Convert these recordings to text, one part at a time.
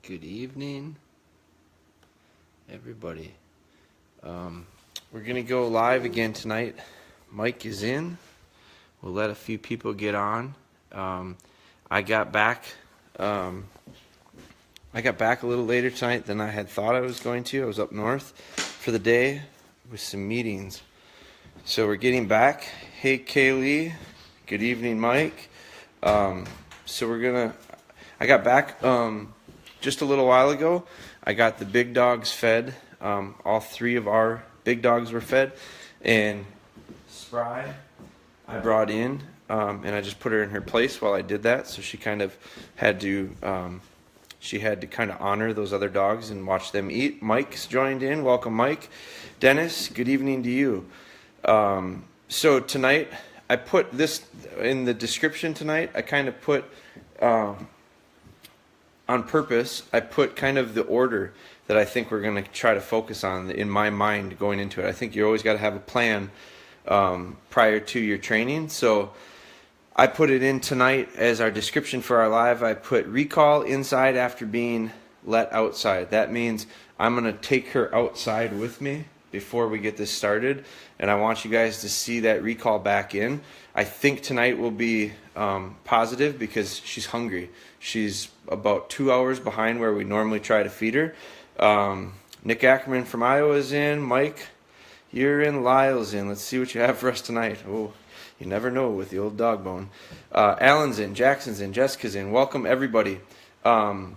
Good evening, everybody. We're gonna go live again tonight. Mike is in. We'll let a few people get on. I got back a little later tonight than I had thought I was going to. I was up north for the day with some meetings. So we're getting back. Hey, Kaylee. Good evening, Mike. I got back just a little while ago. I got the big dogs fed. All three of our big dogs were fed. And Spry, I brought in, and I just put her in her place while I did that. So she kind of had to, honor those other dogs and watch them eat. Mike's joined in. Welcome, Mike. Dennis, good evening to you. So tonight, I put this in the description tonight. I kind of put, on purpose, I put kind of the order that I think we're going to try to focus on in my mind going into it. I think you always got to have a plan prior to your training. So I put it in tonight as our description for our live. I put recall inside after being let outside. That means I'm going to take her outside with me before we get this started, and I want you guys to see that recall back in. I think tonight will be positive because she's hungry. She's about 2 hours behind where we normally try to feed her. Nick Ackerman from Iowa is in. Mike, you're in. Lyle's in. Let's see what you have for us tonight. Oh, you never know with the old DogBone. Alan's in. Jackson's in. Jessica's in. Welcome, everybody. I'm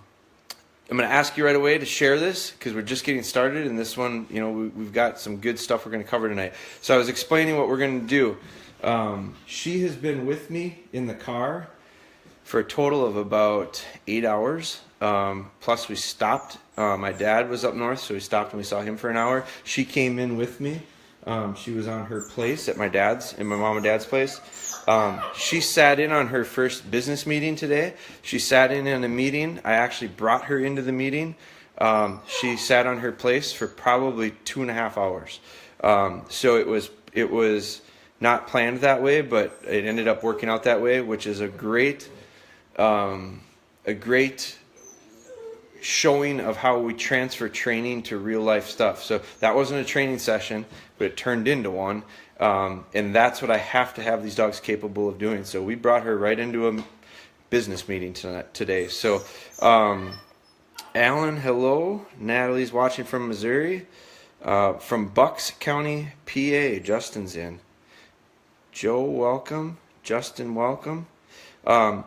going to ask you right away to share this because we're just getting started, and this one, we've got some good stuff we're going to cover tonight. So I was explaining what we're going to do. She has been with me in the car for a total of about 8 hours. Plus we stopped. My dad was up north, so we stopped and we saw him for an hour. She came in with me. She was on her place at my mom and dad's place. She sat in on her first business meeting today. She sat in a meeting. I actually brought her into the meeting. She sat on her place for probably 2.5 hours. So it was not planned that way, but it ended up working out that way, which is a great showing of how we transfer training to real life stuff. So that wasn't a training session, but it turned into one. And that's what I have to have these dogs capable of doing. So we brought her right into a business meeting today. So, Alan, hello. Natalie's watching from Missouri. From Bucks County, PA, Justin's in. Joe, welcome. Justin, welcome. Guys,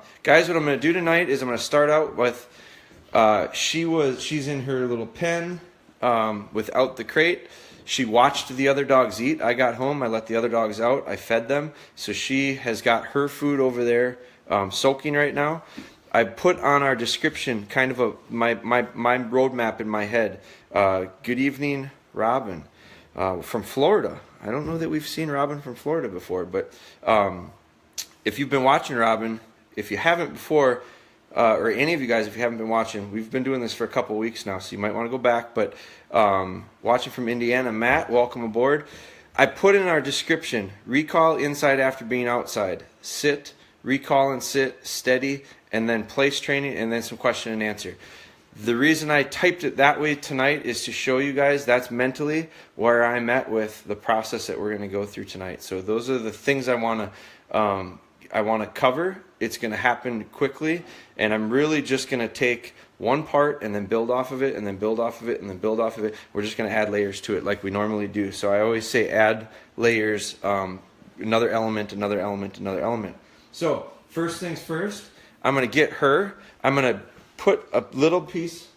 what I'm going to do tonight is I'm going to start out with, she's in her little pen, without the crate. She watched the other dogs eat. I got home, I let the other dogs out, I fed them. So she has got her food over there, soaking right now. I put on our description kind of my roadmap in my head. Good evening, Robin, from Florida. I don't know that we've seen Robin from Florida before, but if you've been watching Robin, if you haven't before, or any of you guys, if you haven't been watching, we've been doing this for a couple weeks now, so you might want to go back. But watching from Indiana, Matt, welcome aboard. I put in our description, recall inside after being outside, sit, recall and sit, steady, and then place training, and then some question and answer. The reason I typed it that way tonight is to show you guys that's mentally where I'm at with the process that we're going to go through tonight. So those are the things I want to cover. It's going to happen quickly, and I'm really just going to take one part and then build off of it, and then build off of it, and then build off of it. We're just going to add layers to it like we normally do. So I always say add layers, another element, another element, another element. So first things first, I'm going to get her. I'm going to put a little piece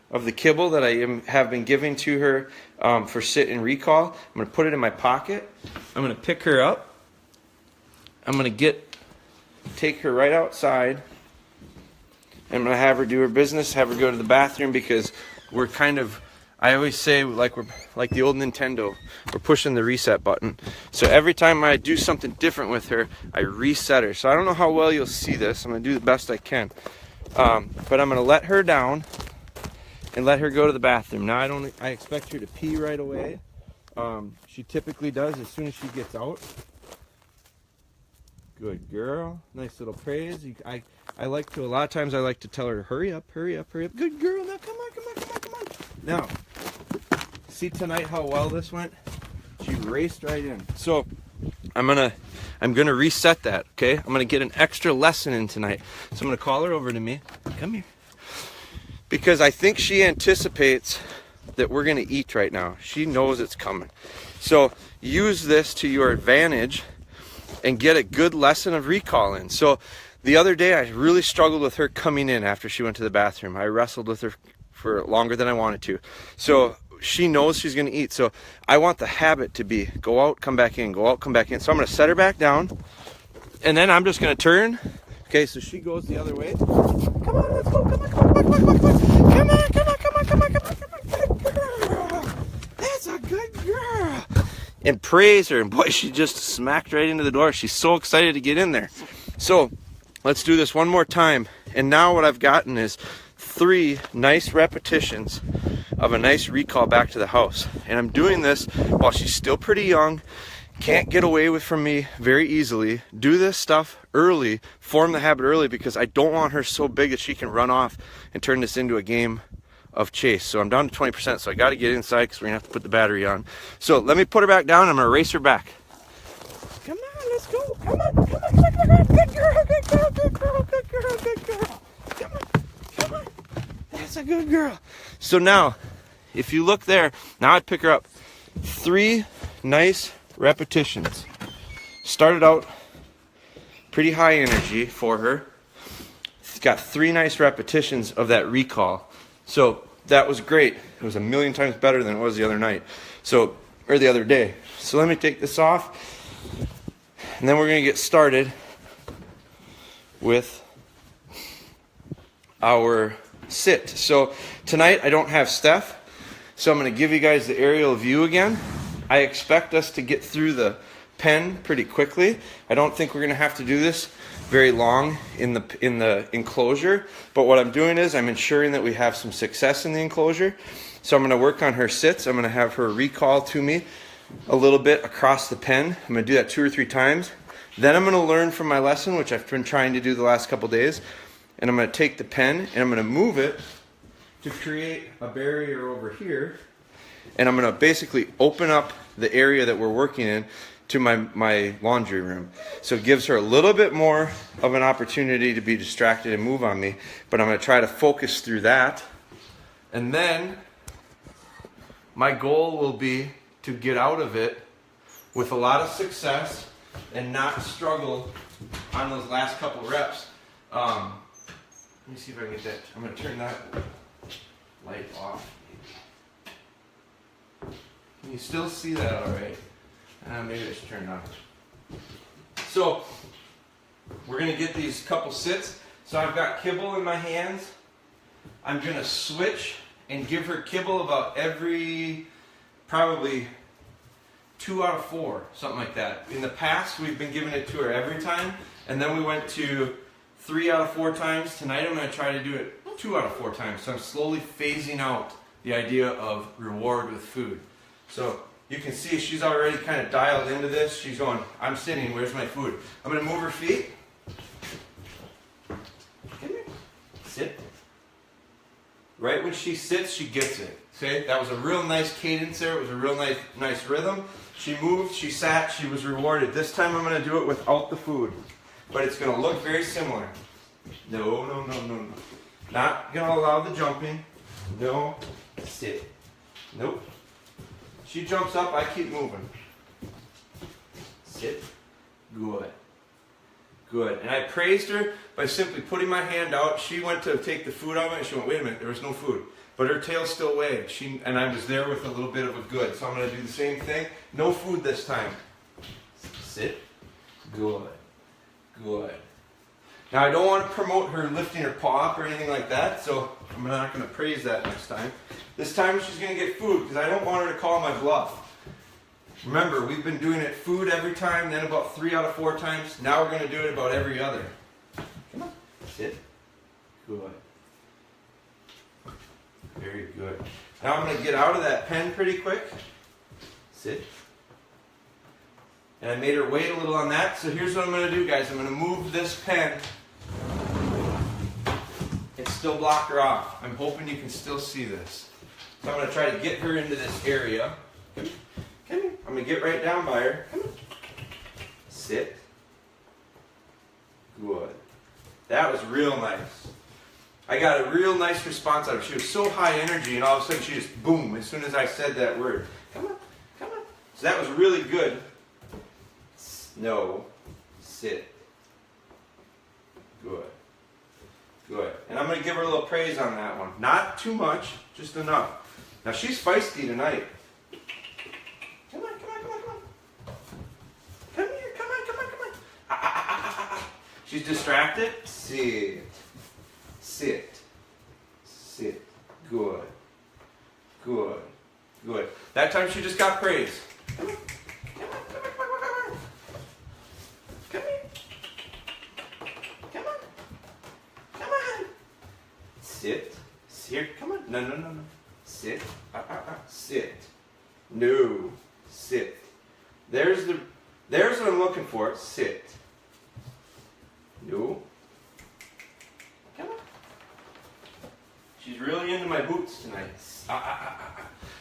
of the kibble that I have been giving to her for sit and recall. I'm going to put it in my pocket. I'm going to pick her up. I'm going to take her right outside. I'm going to have her do her business, have her go to the bathroom, because we're I always say we're like the old Nintendo. We're pushing the reset button. So every time I do something different with her, I reset her. So I don't know how well you'll see this. I'm going to do the best I can. But I'm going to let her down and let her go to the bathroom. Now I expect her to pee right away. She typically does as soon as she gets out. Good girl. Nice little praise. I like to, a lot of times I like to tell her, hurry up, hurry up, hurry up. Good girl. Now come on, come on, come on, come on. Now, see tonight how well this went? She raced right in. So I'm gonna reset that, okay? I'm gonna get an extra lesson in tonight. So I'm gonna call her over to me. Come here. Because I think she anticipates that we're gonna eat right now. She knows it's coming. So use this to your advantage and get a good lesson of recall in. So the other day I really struggled with her coming in after she went to the bathroom. I wrestled with her for longer than I wanted to. So she knows she's gonna eat. So I want the habit to be go out, come back in, go out, come back in. So I'm gonna set her back down and then I'm just gonna turn. Okay, so she goes the other way. Come on, let's go, come on, come on, come on, come on, come on, come on, come on, come on, come on, come on, good girl. That's a good girl. And praise her, and boy, she just smacked right into the door. She's so excited to get in there. So let's do this one more time. And now what I've gotten is 3 nice repetitions of a nice recall back to the house. And I'm doing this while she's still pretty young, can't get away with from me very easily. Do this stuff early, form the habit early, because I don't want her so big that she can run off and turn this into a game of chase. So I'm down to 20%, so I got to get inside because we're gonna have to put the battery on. So let me put her back down. I'm gonna race her back. Come on, let's go. Come on, come on, come on, come on. Good girl, good girl, good girl, good girl, good girl. Come on, come on. That's a good girl. So now, if you look there, now I'd pick her up. 3 nice repetitions. Started out pretty high energy for her. Got 3 nice repetitions of that recall. So that was great. It was a million times better than it was the other night. So, or the other day. So let me take this off. And then we're going to get started with our sit. So tonight I don't have Steph. So I'm going to give you guys the aerial view again. I expect us to get through the pen pretty quickly. I don't think we're going to have to do this very long in the enclosure, but what I'm doing is I'm ensuring that we have some success in the enclosure. So I'm going to work on her sits. I'm going to have her recall to me a little bit across the pen. I'm going to do that 2 or 3 times. Then I'm going to learn from my lesson, which I've been trying to do the last couple days, and I'm going to take the pen and I'm going to move it to create a barrier over here, and I'm going to basically open up the area that we're working in to my laundry room. So it gives her a little bit more of an opportunity to be distracted and move on me, but I'm going to try to focus through that. And then my goal will be to get out of it with a lot of success and not struggle on those last couple reps. Let me see if I can get that. I'm going to turn that light off. Can you still see that all right? Maybe I should turn it off. So we're going to get these couple sits. So I've got kibble in my hands. I'm going to switch and give her kibble about every probably 2 out of 4, something like that. In the past, we've been giving it to her every time, and then we went to 3 out of 4 times. Tonight I'm going to try to do it 2 out of 4 times. So I'm slowly phasing out the idea of reward with food. So you can see she's already kind of dialed into this. She's going, I'm sitting, where's my food? I'm going to move her feet. Come here. Sit. Right when she sits, she gets it. See, that was a real nice cadence there. It was a real nice rhythm. She moved, she sat, she was rewarded. This time I'm going to do it without the food. But it's going to look very similar. No, no, no, no, no. Not going to allow the jumping. No. Sit. Nope. She jumps up, I keep moving. Sit. Good. Good. And I praised her by simply putting my hand out. She went to take the food out of it, and she went, wait a minute, there was no food. But her tail still wagged. And I was there with a little bit of a good. So I'm going to do the same thing. No food this time. Sit. Good. Good. Now I don't want to promote her lifting her paw up or anything like that, so I'm not going to praise that next time. This time she's going to get food because I don't want her to call my bluff. Remember, we've been doing it food every time, then about 3 out of 4 times. Now we're going to do it about every other. Come on. Sit. Good. Very good. Now I'm going to get out of that pen pretty quick. Sit. And I made her wait a little on that. So here's what I'm going to do, guys. I'm going to move this pen and still block her off. I'm hoping you can still see this. So I'm going to try to get her into this area. Come here. Come here. I'm going to get right down by her. Come on. Sit. Good. That was real nice. I got a real nice response out of her. She was so high energy, and all of a sudden she just boom as soon as I said that word. Come on. Come on. So that was really good. No. Sit. Good. Good. And I'm going to give her a little praise on that one. Not too much, just enough. Now she's feisty tonight. Come on, come on, come on, come on. Come here, come on, come on, come on. She's distracted. Sit. Sit. Sit. Good. Good. Good. That time she just got praise. Come on. Come on, come on, come on, come on. Come here. Come on. Come on. Sit. Sit. Come on. No, no, no, no. Sit. Sit. No. Sit. There's what I'm looking for. Sit. No. Come on. She's really into my boots tonight.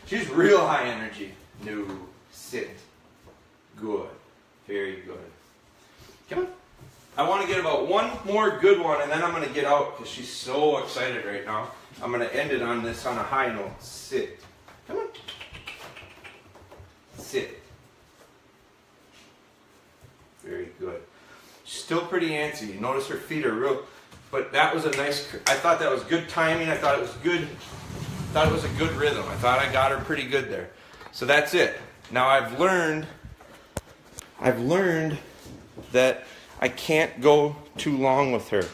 She's real high energy. No. Sit. Good. Very good. Come on. I want to get about one more good one, and then I'm going to get out because she's so excited right now. I'm going to end it on this on a high note. Sit. Come on. Sit. Very good. She's still pretty antsy. You notice her feet are real, but that was a nice, I thought that was good timing. I thought it was good. I thought it was a good rhythm. I thought I got her pretty good there. So that's it. Now I've learned that I can't go too long with her,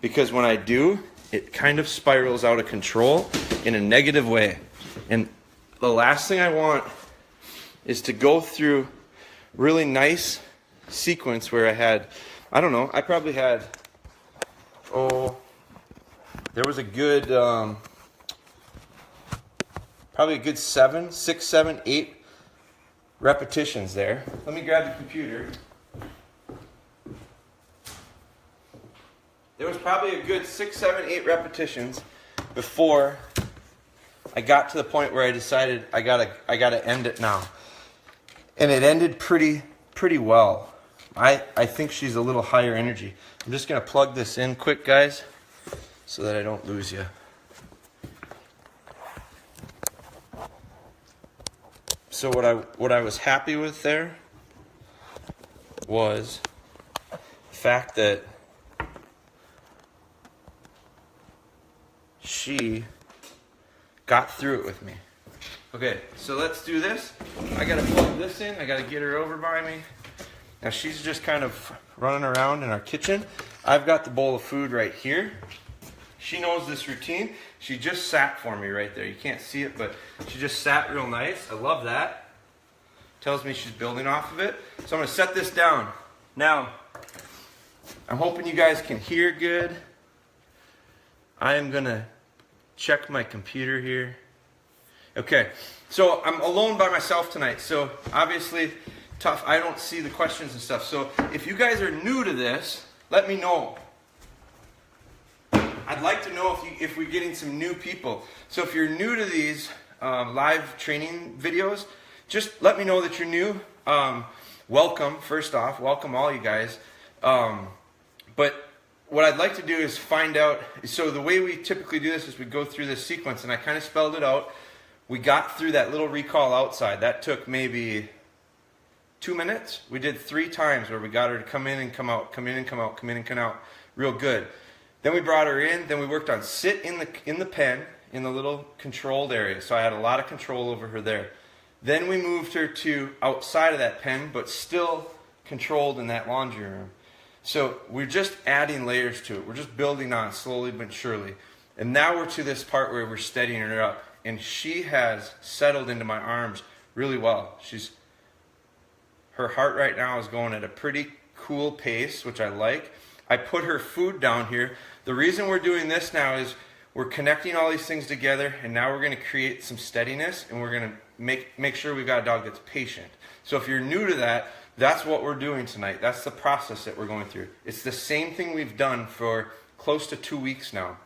because when I do, it kind of spirals out of control in a negative way. And the last thing I want is to go through really nice sequence where I had, I don't know, I probably had, there was a good, probably a good 6, 7, 8 repetitions there. Let me grab the computer. There was probably a good 6, 7, 8 repetitions before I got to the point where I decided I gotta end it now. And it ended pretty well. I think she's a little higher energy. I'm just gonna plug this in quick, guys, so that I don't lose you. So what I was happy with there was the fact that she got through it with me. Okay, so let's do this. I gotta plug this in. I gotta get her over by me. Now she's just kind of running around in our kitchen. I've got the bowl of food right here. She knows this routine. She just sat for me right there. You can't see it, but she just sat real nice. I love that. Tells me she's building off of it. So I'm gonna set this down. Now, I'm hoping you guys can hear good. I am gonna check my computer here. Okay, so I'm alone by myself tonight, so obviously tough. I don't see the questions and stuff. So if you guys are new to this, let me know. I'd like to know if we're getting some new people. So if you're new to these live training videos, just let me know that you're new. Welcome, first off. Welcome all you guys. But what I'd like to do is find out, so the way we typically do this is we go through this sequence, and I kind of spelled it out. We got through that little recall outside. That took maybe 2 minutes. We did 3 times where we got her to come in and come out, come in and come out, come in and come out, real good. Then we brought her in, then we worked on sit in the pen, in the little controlled area. So I had a lot of control over her there. Then we moved her to outside of that pen, but still controlled in that laundry room. So we're just adding layers to it. We're just building on slowly but surely. And now we're to this part where we're steadying her up. And she has settled into my arms really well. Her heart right now is going at a pretty cool pace, which I like. I put her food down here. The reason we're doing this now is we're connecting all these things together, and now we're going to create some steadiness, and we're going to make sure we've got a dog that's patient. So if you're new to that, that's what we're doing tonight. That's the process that we're going through. It's the same thing we've done for close to 2 weeks now.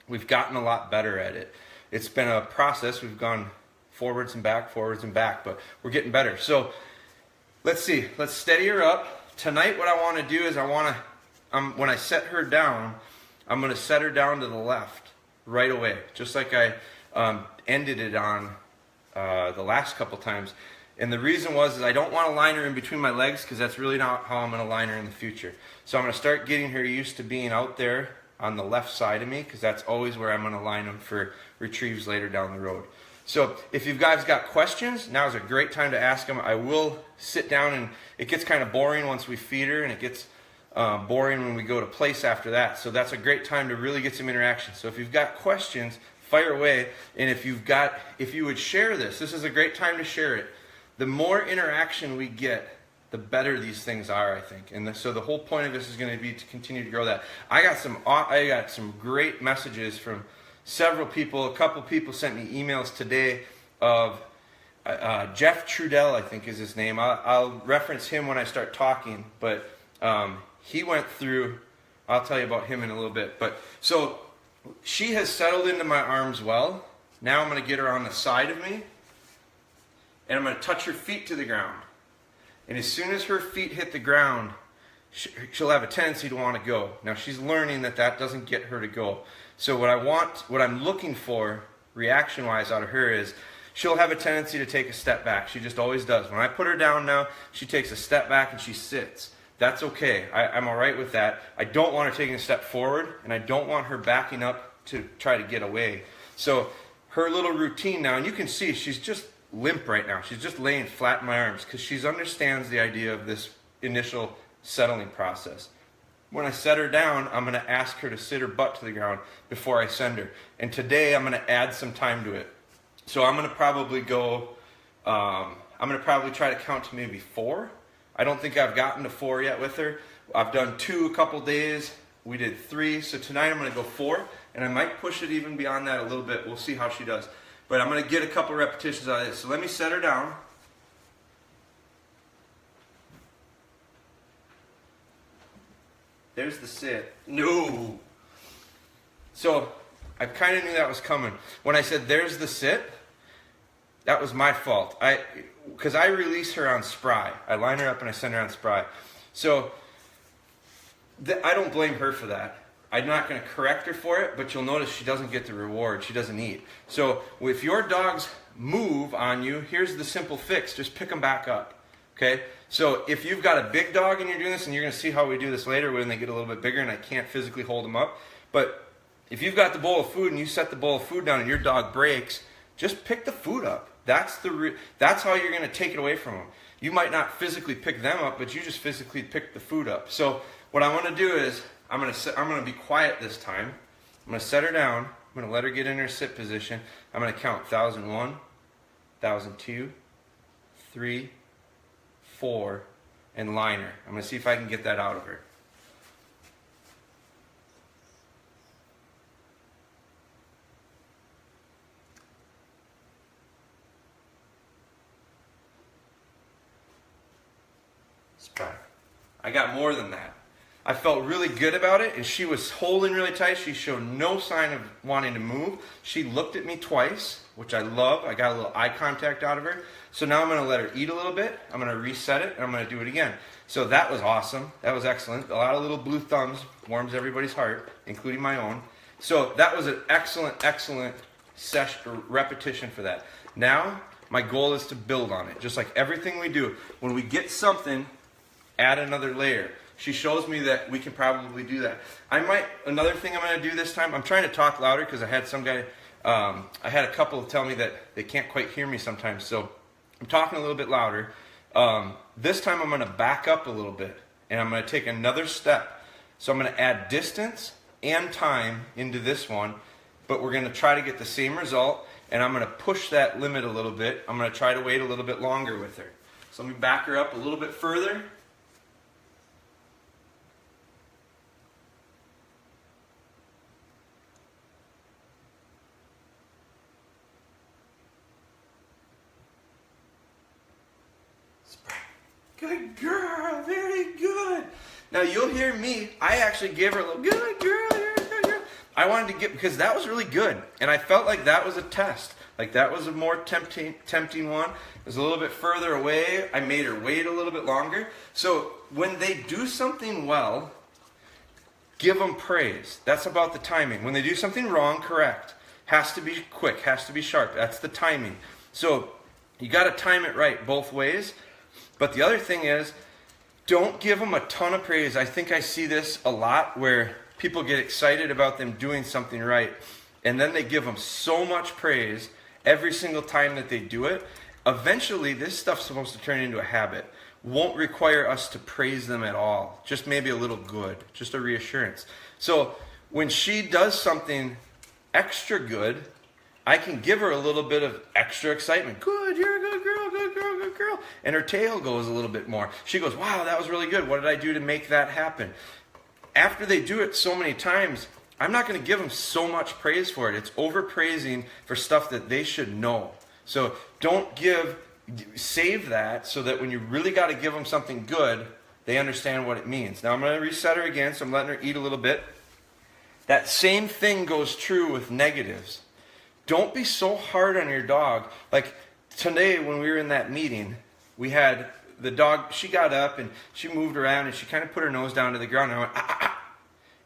We've gotten a lot better at it. It's been a process. We've gone forwards and back, but we're getting better. So let's see. Let's steady her up. Tonight what I want to do is when I set her down, I'm going to set her down to the left right away, just like I ended it on the last couple times. And the reason is I don't want to line her in between my legs, because that's really not how I'm going to line her in the future. So I'm going to start getting her used to being out there on the left side of me, because that's always where I'm going to line them for retrieves later down the road. So if you guys got questions, now is a great time to ask them. I will sit down, and it gets kind of boring once we feed her, and it gets boring when we go to place after that. So that's a great time to really get some interaction. So if you've got questions, fire away. And if you would share this is a great time to share it. The more interaction we get, the better these things are, I think. And so the whole point of this is going to be to continue to grow that. I got some great messages from several people. A couple people sent me emails today of Jeff Trudell, I think is his name. I'll reference him when I start talking, but he went through, I'll tell you about him in a little bit. But so she has settled into my arms well. Now I'm going to get her on the side of me, and I'm going to touch her feet to the ground. And as soon as her feet hit the ground, she'll have a tendency to want to go. Now she's learning that doesn't get her to go. So what I'm looking for reaction-wise out of her is she'll have a tendency to take a step back. She just always does. When I put her down now, she takes a step back and she sits. That's okay. I'm all right with that. I don't want her taking a step forward, and I don't want her backing up to try to get away. So her little routine now, and you can see she's just limp right now. She's just laying flat in my arms because she understands the idea of this initial settling process. When I set her down, I'm going to ask her to sit her butt to the ground before I send her. And today I'm going to add some time to it. So I'm going to probably try to count to maybe 4. I don't think I've gotten to 4 yet with her. I've done 2 a couple days. We did 3. So tonight I'm going to go 4. And I might push it even beyond that a little bit. We'll see how she does. But I'm going to get a couple repetitions out of this. So let me set her down. There's the sit. No. So I kind of knew that was coming. When I said there's the sit, that was my fault. Because I release her on Spry. I line her up and I send her on Spry. So I don't blame her for that. I'm not going to correct her for it, but you'll notice she doesn't get the reward. She doesn't eat. So if your dogs move on you, here's the simple fix. Just pick them back up. Okay? So if you've got a big dog and you're doing this, and you're going to see how we do this later when they get a little bit bigger and I can't physically hold them up. But if you've got the bowl of food and you set the bowl of food down and your dog breaks, just pick the food up. That's how you're going to take it away from them. You might not physically pick them up, but you just physically pick the food up. So what I want to do is I'm going to be quiet this time. I'm going to set her down. I'm going to let her get in her sit position. I'm going to count 1,001, 1,002, 3, 4, and line her. I'm going to see if I can get that out of her. Spry. I got more than that. I felt really good about it, and she was holding really tight. She showed no sign of wanting to move. She looked at me twice, which I love. I got a little eye contact out of her. So now I'm going to let her eat a little bit. I'm going to reset it, and I'm going to do it again. So that was awesome. That was excellent. A lot of little blue thumbs. Warms everybody's heart, including my own. So that was an excellent, excellent repetition for that. Now, my goal is to build on it. Just like everything we do. When we get something, add another layer. She shows me that we can probably do that. Another thing I'm going to do this time, I'm trying to talk louder because I had a couple tell me that they can't quite hear me sometimes. So I'm talking a little bit louder. This time I'm going to back up a little bit and I'm going to take another step. So I'm going to add distance and time into this one, but we're going to try to get the same result, and I'm going to push that limit a little bit. I'm going to try to wait a little bit longer with her. So let me back her up a little bit further. Good girl, very good. Now you'll hear me, I actually gave her a little, good girl, you're a good girl. I wanted to get, because that was really good. And I felt like that was a test. Like that was a more tempting one. It was a little bit further away. I made her wait a little bit longer. So when they do something well, give them praise. That's about the timing. When they do something wrong, correct. Has to be quick, has to be sharp. That's the timing. So you got to time it right both ways. But the other thing is, don't give them a ton of praise. I think I see this a lot where people get excited about them doing something right, and then they give them so much praise every single time that they do it. Eventually, this stuff's supposed to turn into a habit. Won't require us to praise them at all. Just maybe a little good, just a reassurance. So when she does something extra good, I can give her a little bit of extra excitement. Good, you're a good girl, good girl, good girl. And her tail goes a little bit more. She goes, wow, that was really good. What did I do to make that happen? After they do it so many times, I'm not going to give them so much praise for it. It's overpraising for stuff that they should know. So don't save that so that when you really got to give them something good, they understand what it means. Now I'm going to reset her again, so I'm letting her eat a little bit. That same thing goes true with negatives. Don't be so hard on your dog. Like today when we were in that meeting, we had the dog, she got up and she moved around and she kind of put her nose down to the ground. And I went, ah, ah, ah.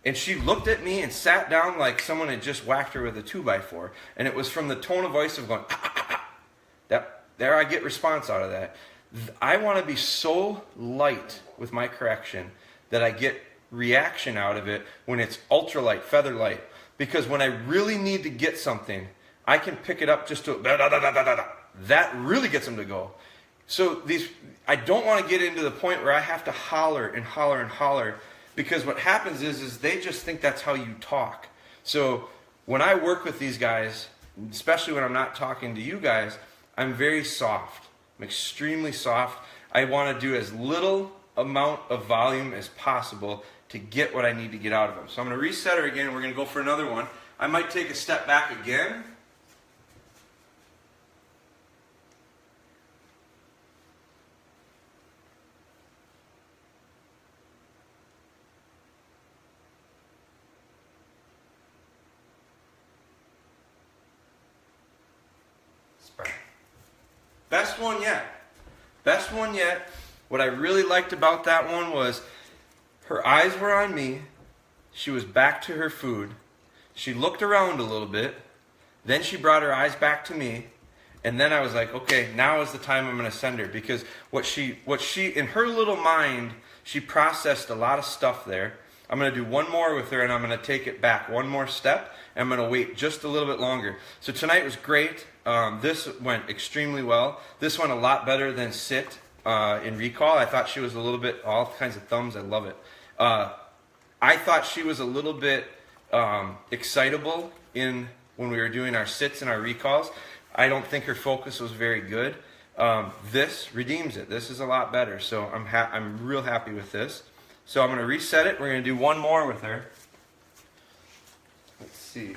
And she looked at me and sat down like someone had just whacked her with a 2x4. And it was from the tone of voice of going, ah, ah, ah, ah. There I get response out of that. I want to be so light with my correction that I get reaction out of it when it's ultralight, feather light. Because when I really need to get something, I can pick it up just to da, da, da, da, da, da. That really gets them to go. So I don't want to get into the point where I have to holler and holler and holler, because what happens is they just think that's how you talk. So when I work with these guys, especially when I'm not talking to you guys, I'm very soft. I'm extremely soft. I want to do as little amount of volume as possible to get what I need to get out of them. So I'm going to reset her again. We're going to go for another one. I might take a step back again. Spry. Best one yet. Best one yet. What I really liked about that one was her eyes were on me. She was back to her food. She looked around a little bit. Then she brought her eyes back to me. And then I was like, okay, now is the time I'm going to send her. Because what she, in her little mind, she processed a lot of stuff there. I'm going to do one more with her and I'm going to take it back one more step. And I'm going to wait just a little bit longer. So tonight was great. This went extremely well. This went a lot better than sit in recall. I thought she was a little bit, all kinds of thumbs, I love it. I thought she was a little bit excitable when we were doing our sits and our recalls. I don't think her focus was very good. This redeems it. This is a lot better. So I'm real happy with this. So I'm going to reset it. We're going to do one more with her. Let's see.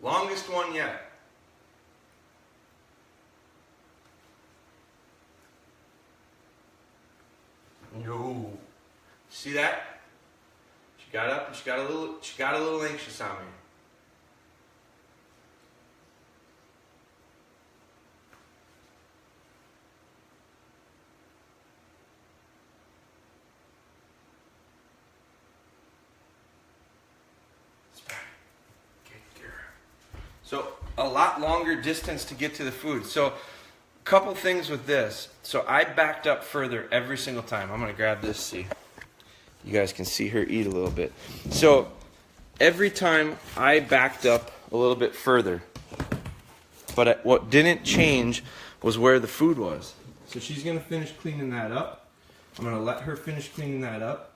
Longest one yet. No. See that? She got up and she got a little anxious on me. So a lot longer distance to get to the food. So a couple things with this. So I backed up further every single time. I'm going to grab this, see. You guys can see her eat a little bit. So every time I backed up a little bit further. But what didn't change was where the food was. So she's going to finish cleaning that up. I'm going to let her finish cleaning that up.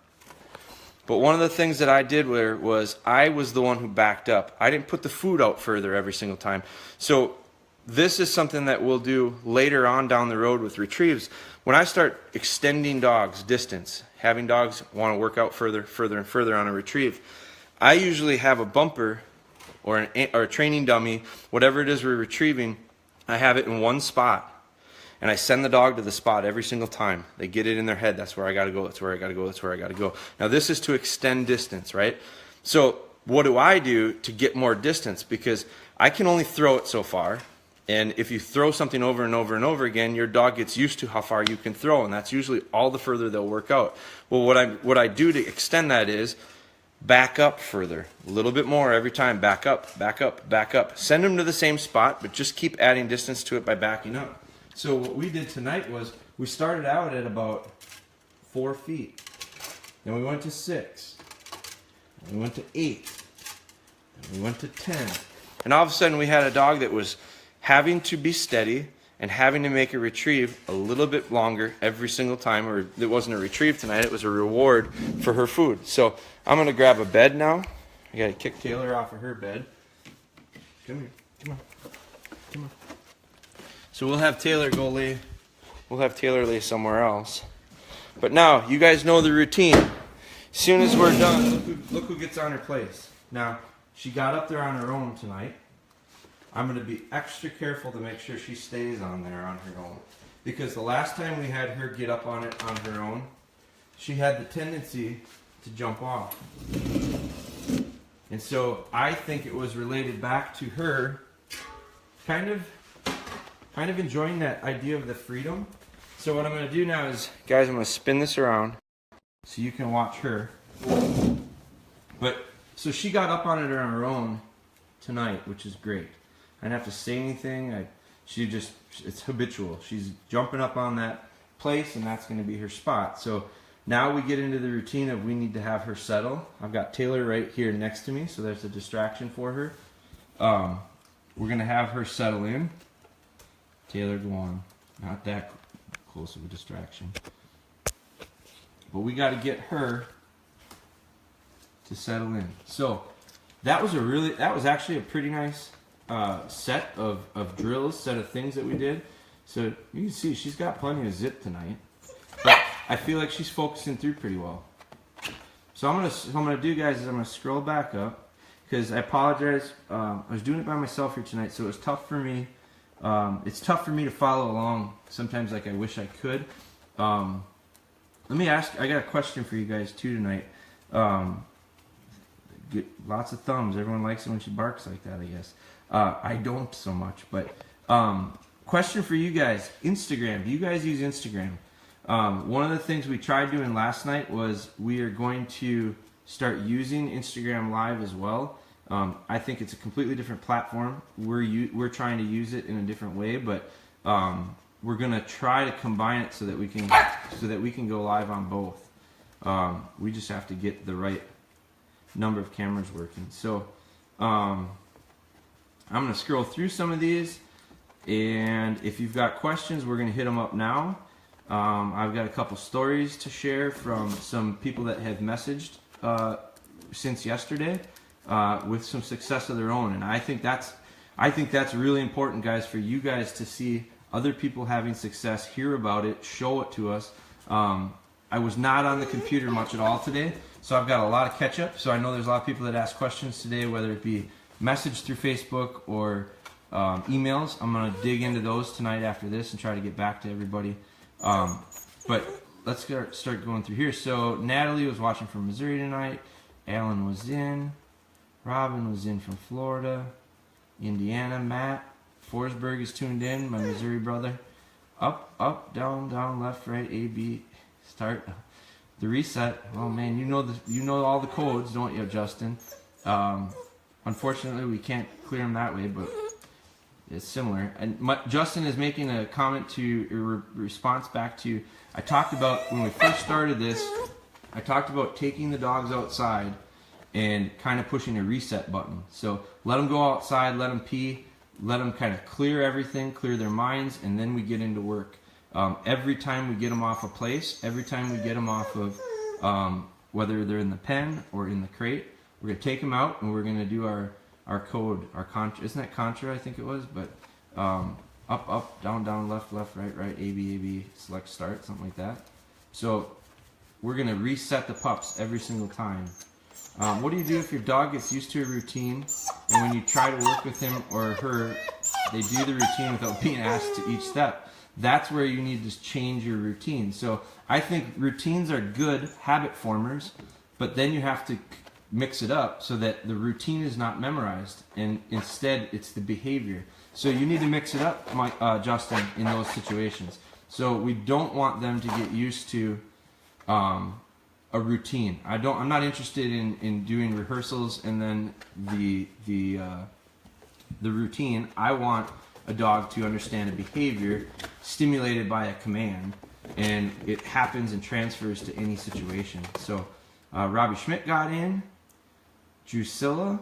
But one of the things that I did was I was the one who backed up. I didn't put the food out further every single time. So this is something that we'll do later on down the road with retrieves. When I start extending dogs distance, having dogs want to work out further and further on a retrieve, I usually have a bumper or a training dummy, whatever it is we're retrieving, I have it in one spot. And I send the dog to the spot every single time. They get it in their head. That's where I got to go. That's where I got to go. That's where I got to go. Now this is to extend distance, right? So what do I do to get more distance? Because I can only throw it so far. And if you throw something over and over and over again, your dog gets used to how far you can throw. And that's usually all the further they'll work out. Well, what I do to extend that is back up further. A little bit more every time. Back up, back up, back up. Send them to the same spot, but just keep adding distance to it by backing up. So what we did tonight was we started out at about 4 feet. Then we went to 6. And we went to 8. And we went to 10. And all of a sudden we had a dog that was having to be steady and having to make a retrieve a little bit longer every single time. Or it wasn't a retrieve tonight, it was a reward for her food. So I'm going to grab a bed now. I got to kick Taylor off of her bed. Come here. Come on. Come on. So we'll have Taylor go lay. We'll have Taylor lay somewhere else. But now you guys know the routine. As soon as we're done, look who gets on her place. Now she got up there on her own tonight. I'm going to be extra careful to make sure she stays on there on her own, because the last time we had her get up on it on her own, she had the tendency to jump off. And so I think it was related back to her kind of enjoying that idea of the freedom. So what I'm going to do now is, guys, I'm going to spin this around so you can watch her. But so she got up on it on her own tonight, which is great. I didn't have to say anything. It's habitual. She's jumping up on that place, and that's going to be her spot. So now we get into the routine of we need to have her settle. I've got Taylor right here next to me, so there's a distraction for her. We're going to have her settle in. Taylor, go on. Not that close of a distraction. But we got to get her to settle in. So that was actually a pretty nice set of drills, set of things that we did. So you can see she's got plenty of zip tonight. But I feel like she's focusing through pretty well. So what I'm gonna do, guys, is I'm gonna scroll back up, because I apologize. I was doing it by myself here tonight, so it was tough for me. It's tough for me to follow along sometimes like I wish I could. Let me ask, I got a question for you guys too tonight. Get lots of thumbs. Everyone likes it when she barks like that, I guess. I don't so much, but question for you guys. Instagram. Do you guys use Instagram? One of the things we tried doing last night was we are going to start using Instagram Live as well. I think it's a completely different platform. We're trying to use it in a different way, but we're gonna try to combine it so that we can go live on both. We just have to get the right number of cameras working. So I'm gonna scroll through some of these, and if you've got questions, we're gonna hit them up now. I've got a couple stories to share from some people that have messaged since yesterday. With some success of their own, and I think that's really important, guys, for you guys to see other people having success, hear about it, show it to us. I was not on the computer much at all today, so I've got a lot of catch up. So I know there's a lot of people that ask questions today, whether it be message through Facebook or emails. I'm going to dig into those tonight after this and try to get back to everybody. But let's start going through here. So Natalie was watching from Missouri tonight. Alan was in. Robin was in from Florida. Indiana. Matt Forsberg is tuned in, my Missouri brother. Up, up, down, down, left, right, A, B. Start the reset. Oh man, you know all the codes, don't you, Justin? Unfortunately, we can't clear them that way, but it's similar. And Justin is making a comment to response back to. I talked about when we first started this. I talked about taking the dogs outside and kind of pushing a reset button. So let them go outside, let them pee, let them kind of clear everything, clear their minds, and then we get into work. Every time we get them off a place, every time we get them off of whether they're in the pen or in the crate, we're going to take them out and we're going to do our code, our contra. Isn't that contra, I think it was? But up, up, down, down, left, left, right, right, A, B, select, start, something like that. So we're going to reset the pups every single time. What do you do if your dog gets used to a routine and when you try to work with him or her They do the routine without being asked to each step. That's where you need to change your routine. So I think routines are good habit formers, but then you have to mix it up so that the routine is not memorized, and instead it's the behavior. So you need to mix it up, Justin, in those situations. So we don't want them to get used to a routine. I'm not interested in doing rehearsals and then the routine. I want a dog to understand a behavior stimulated by a command, and it happens and transfers to any situation. So Robbie Schmidt got in, Drusilla,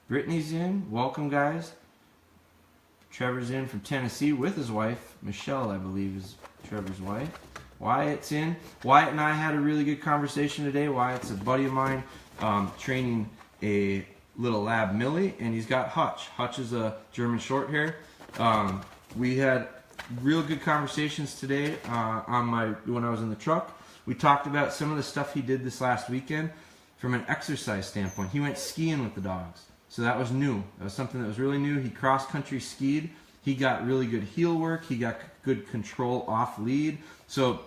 Brittany's in. Welcome, guys. Trevor's in from Tennessee with his wife. Michelle, I believe, is Trevor's wife. Wyatt's in. Wyatt and I had a really good conversation today. Wyatt's a buddy of mine, training a little lab Millie, and he's got Hutch. Hutch is a German short hair. We had real good conversations today when I was in the truck. We talked about some of the stuff he did this last weekend from an exercise standpoint. He went skiing with the dogs, so that was new. That was something that was really new. He cross-country skied. He got really good heel work. He got good control off lead. So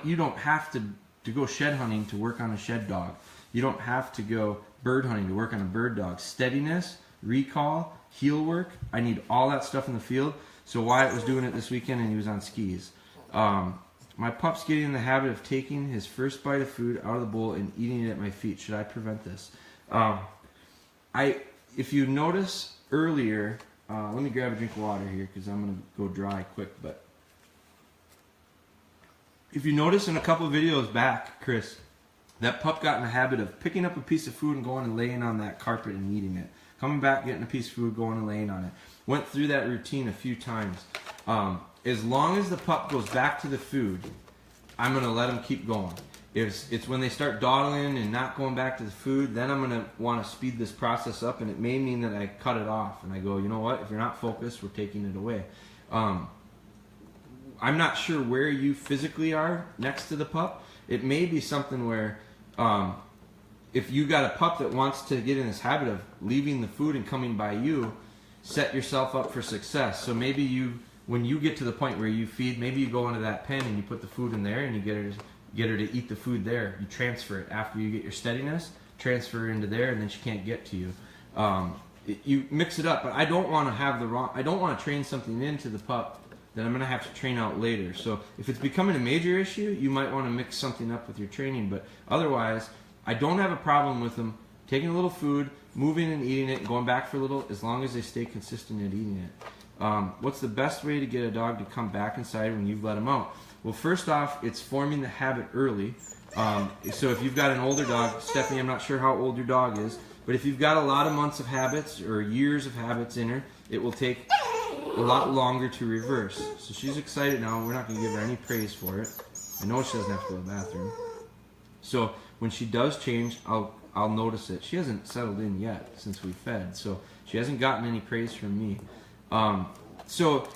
you don't have to go shed hunting to work on a shed dog. You don't have to go bird hunting to work on a bird dog. Steadiness, recall, heel work. I need all that stuff in the field. So Wyatt was doing it this weekend, and he was on skis. My pup's getting in the habit of taking his first bite of food out of the bowl and eating it at my feet. Should I prevent this? If you notice earlier, let me grab a drink of water here because I'm going to go dry quick. But if you notice in a couple of videos back, Chris, that pup got in the habit of picking up a piece of food and going and laying on that carpet and eating it. Coming back, getting a piece of food, going and laying on it. Went through that routine a few times. As long as the pup goes back to the food, I'm going to let him keep going. It's when they start dawdling and not going back to the food, then I'm going to want to speed this process up, and it may mean that I cut it off and I go, you know what, if you're not focused, we're taking it away. I'm not sure where you physically are next to the pup. It may be something where if you got a pup that wants to get in this habit of leaving the food and coming by you, set yourself up for success. So maybe when you get to the point where you feed, maybe you go into that pen and you put the food in there and you get her to eat the food there. You transfer it after you get your steadiness, transfer her into there, and then she can't get to you. You mix it up, but I don't want to train something into the pup that I'm going to have to train out later. So if it's becoming a major issue, you might want to mix something up with your training. But otherwise, I don't have a problem with them taking a little food, moving and eating it, and going back for a little, as long as they stay consistent at eating it. What's the best way to get a dog to come back inside when you've let him out? Well, first off, it's forming the habit early. So if you've got an older dog, Stephanie, I'm not sure how old your dog is, but if you've got a lot of months of habits or years of habits in her, it will take a lot longer to reverse. So she's excited now. We're not going to give her any praise for it. I know she doesn't have to go to the bathroom. So when she does change, I'll notice it. She hasn't settled in yet since we fed, so she hasn't gotten any praise from me. So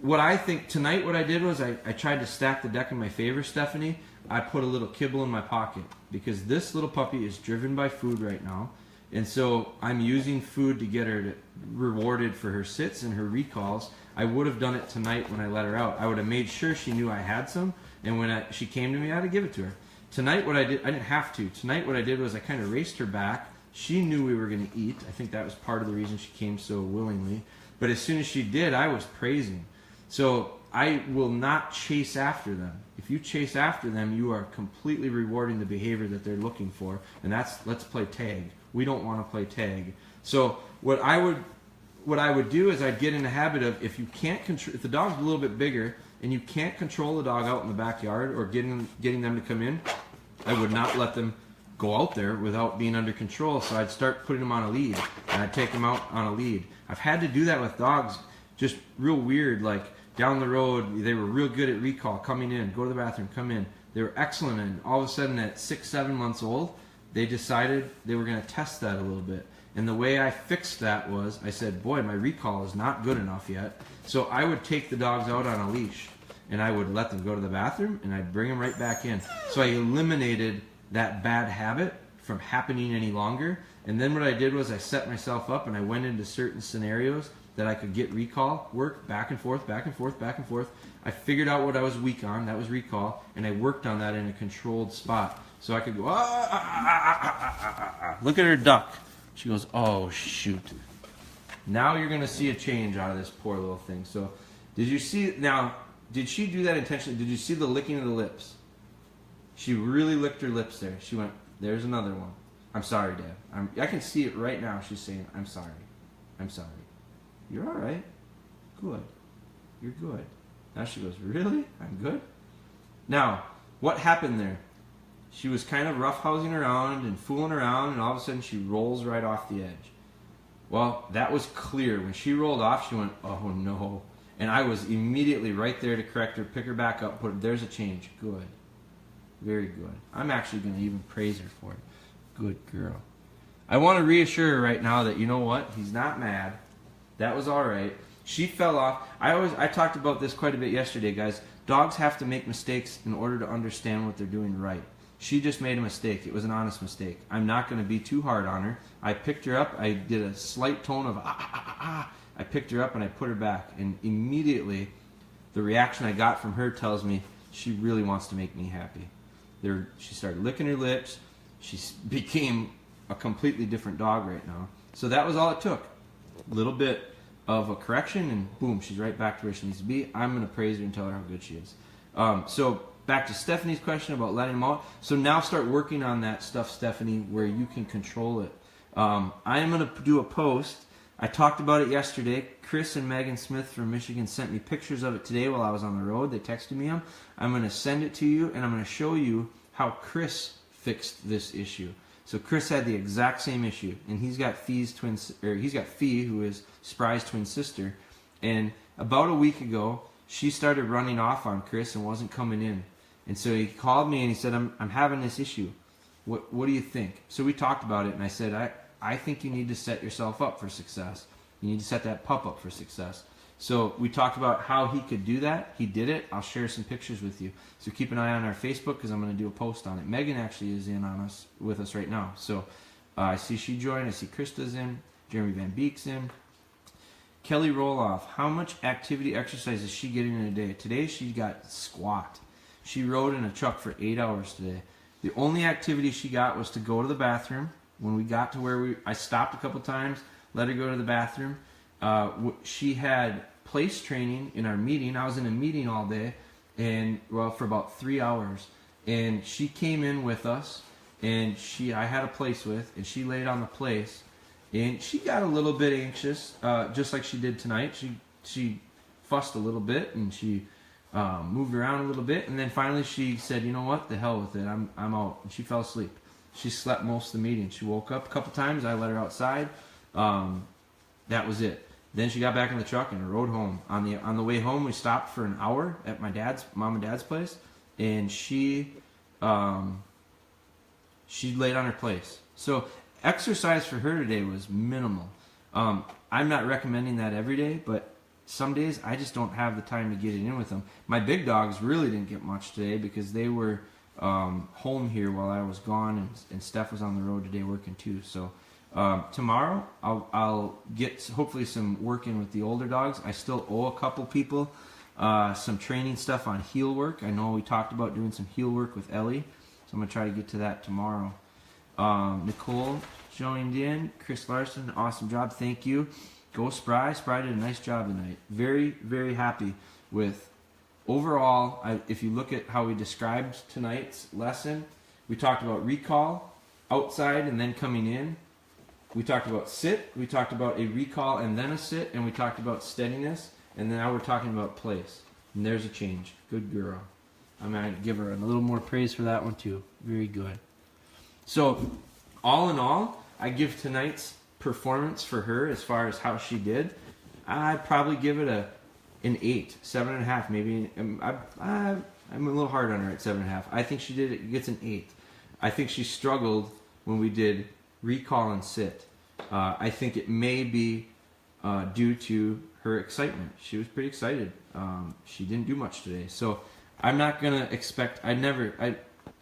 what I think tonight, what I did was I tried to stack the deck in my favor, Stephanie. I put a little kibble in my pocket because this little puppy is driven by food right now. And so I'm using food to get her rewarded for her sits and her recalls. I would have done it tonight when I let her out. I would have made sure she knew I had some, and when she came to me, I had to give it to her. Tonight what I did, I didn't have to. Tonight what I did was I kind of raced her back. She knew we were going to eat. I think that was part of the reason she came so willingly. But as soon as she did, I was praising. So I will not chase after them. If you chase after them, you are completely rewarding the behavior that they're looking for, and that's let's play tag. We don't want to play tag. So what I would do is I'd get in the habit of if the dog's a little bit bigger and you can't control the dog out in the backyard or getting them to come in, I would not let them go out there without being under control. So I'd start putting them on a lead, and I'd take them out on a lead. I've had to do that with dogs, just real weird, like down the road, they were real good at recall, coming in, go to the bathroom, come in. They were excellent, and all of a sudden at 6-7 months old, they decided they were going to test that a little bit. And the way I fixed that was, I said, boy, my recall is not good enough yet. So I would take the dogs out on a leash, and I would let them go to the bathroom, and I'd bring them right back in. So I eliminated that bad habit from happening any longer. And then what I did was I set myself up, and I went into certain scenarios that I could get recall work back and forth, back and forth, back and forth. I figured out what I was weak on. That was recall, and I worked on that in a controlled spot. So I could go, look at her duck. She goes, oh, shoot. Now you're going to see a change out of this poor little thing. So did you see, now, did she do that intentionally? Did you see the licking of the lips? She really licked her lips there. She went, there's another one. I'm sorry, Dad. I can see it right now. She's saying, I'm sorry. I'm sorry. You're all right. Good. You're good. Now she goes, really? I'm good? Now, what happened there? She was kind of roughhousing around and fooling around, and all of a sudden she rolls right off the edge. Well, that was clear. When she rolled off, she went, oh no. And I was immediately right there to correct her, pick her back up, put her, there's a change. Good. Very good. I'm actually going to even praise her for it. Good girl. I want to reassure her right now that, you know what? He's not mad. That was all right. She fell off. I talked about this quite a bit yesterday, guys. Dogs have to make mistakes in order to understand what they're doing right. She just made a mistake. It was an honest mistake. I'm not going to be too hard on her. I picked her up. I did a slight tone of I picked her up and I put her back. And immediately, the reaction I got from her tells me she really wants to make me happy. She started licking her lips. She became a completely different dog right now. So that was all it took. A little bit of a correction, and boom, she's right back to where she needs to be. I'm going to praise her and tell her how good she is. So back to Stephanie's question about letting them out. So now start working on that stuff, Stephanie, where you can control it. I am going to do a post. I talked about it yesterday. Chris and Megan Smith from Michigan sent me pictures of it today while I was on the road. They texted me them. I'm going to send it to you, and I'm going to show you how Chris fixed this issue. So Chris had the exact same issue, and he's got Fee, who is Spry's twin sister, and about a week ago, she started running off on Chris and wasn't coming in. And so he called me and he said, I'm having this issue. What do you think? So we talked about it, and I said, I think you need to set yourself up for success. You need to set that pup up for success. So we talked about how he could do that. He did it. I'll share some pictures with you. So keep an eye on our Facebook because I'm going to do a post on it. Megan actually is in on us with us right now. So I see she joined. I see Krista's in. Jeremy Van Beek's in. Kelly Roloff. How much activity exercise is she getting in a day? Today she got squat. She rode in a truck for 8 hours today. The only activity she got was to go to the bathroom. When we got to where I stopped a couple times, let her go to the bathroom. She had place training in our meeting. I was in a meeting all day, and for about 3 hours. And she came in with us, and I had a place with, and she laid on the place, and she got a little bit anxious, just like she did tonight. She fussed a little bit, and she moved around a little bit, and then finally she said, "You know what? The hell with it. I'm out." And she fell asleep. She slept most of the meeting. She woke up a couple times. I let her outside. That was it. Then she got back in the truck and rode home. On the way home, we stopped for an hour at my mom and dad's place, and she laid on her place. So exercise for her today was minimal. I'm not recommending that every day, but some days I just don't have the time to get it in with them. My big dogs really didn't get much today because they were home here while I was gone, and Steph was on the road today working too. So tomorrow I'll get hopefully some work in with the older dogs. I still owe a couple people some training stuff on heel work. I know we talked about doing some heel work with Ellie, so I'm going to try to get to that tomorrow. Nicole joined in. Chris Larson, awesome job. Thank you. Go Spry. Spry did a nice job tonight. Very, very happy with overall. If you look at how we described tonight's lesson, we talked about recall, outside and then coming in. We talked about sit, we talked about a recall and then a sit, and we talked about steadiness, and now we're talking about place. And there's a change. Good girl. I'm going to give her a little more praise for that one too. Very good. So, all in all, I give tonight's performance for her as far as how she did. I'd probably give it an 8, 7.5 maybe. I'm a little hard on her at 7.5. I think she gets an 8. I think she struggled when we did recall and sit. I think it may be due to her excitement. She was pretty excited. She didn't do much today, so I'm not gonna expect. I'm never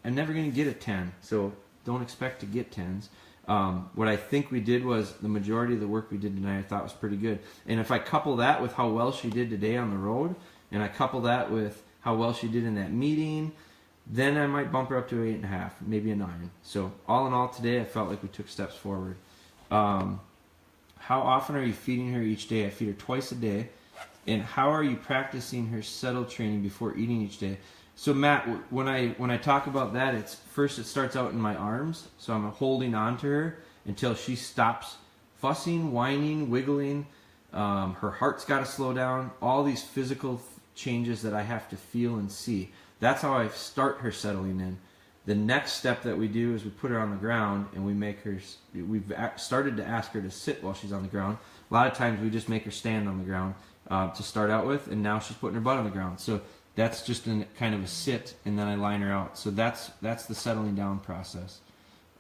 gonna get a 10. So don't expect to get 10s. What I think we did was the majority of the work we did tonight I thought was pretty good. And if I couple that with how well she did today on the road, and I couple that with how well she did in that meeting, then I might bump her up to 8.5, maybe a 9. So all in all today, I felt like we took steps forward. How often are you feeding her each day? I feed her twice a day. And how are you practicing her settle training before eating each day? So Matt, when I talk about that, it starts out in my arms. So I'm holding on to her until she stops fussing, whining, wiggling. Her heart's got to slow down. All these physical changes that I have to feel and see. That's how I start her settling in. The next step that we do is we put her on the ground and we've started to ask her to sit while she's on the ground. A lot of times we just make her stand on the ground to start out with, and now she's putting her butt on the ground. So that's just kind of a sit, and then I line her out. So that's the settling down process.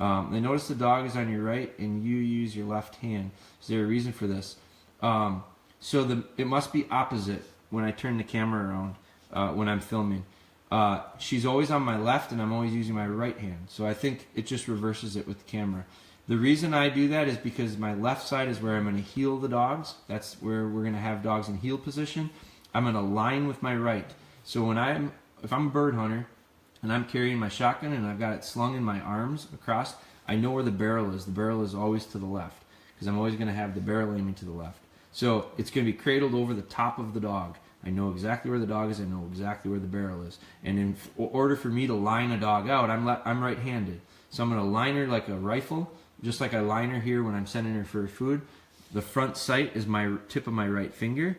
I notice the dog is on your right and you use your left hand. Is there a reason for this? It must be opposite when I turn the camera around when I'm filming. She's always on my left and I'm always using my right hand. So I think it just reverses it with the camera. The reason I do that is because my left side is where I'm going to heel the dogs. That's where we're going to have dogs in heel position. I'm going to line with my right. So if I'm a bird hunter and I'm carrying my shotgun and I've got it slung in my arms across, I know where the barrel is. The barrel is always to the left because I'm always going to have the barrel aiming to the left. So it's going to be cradled over the top of the dog. I know exactly where the dog is. I know exactly where the barrel is. And in order for me to line a dog out, I'm right-handed. So I'm going to line her like a rifle, just like I line her here when I'm sending her for food. The front sight is my tip of my right finger.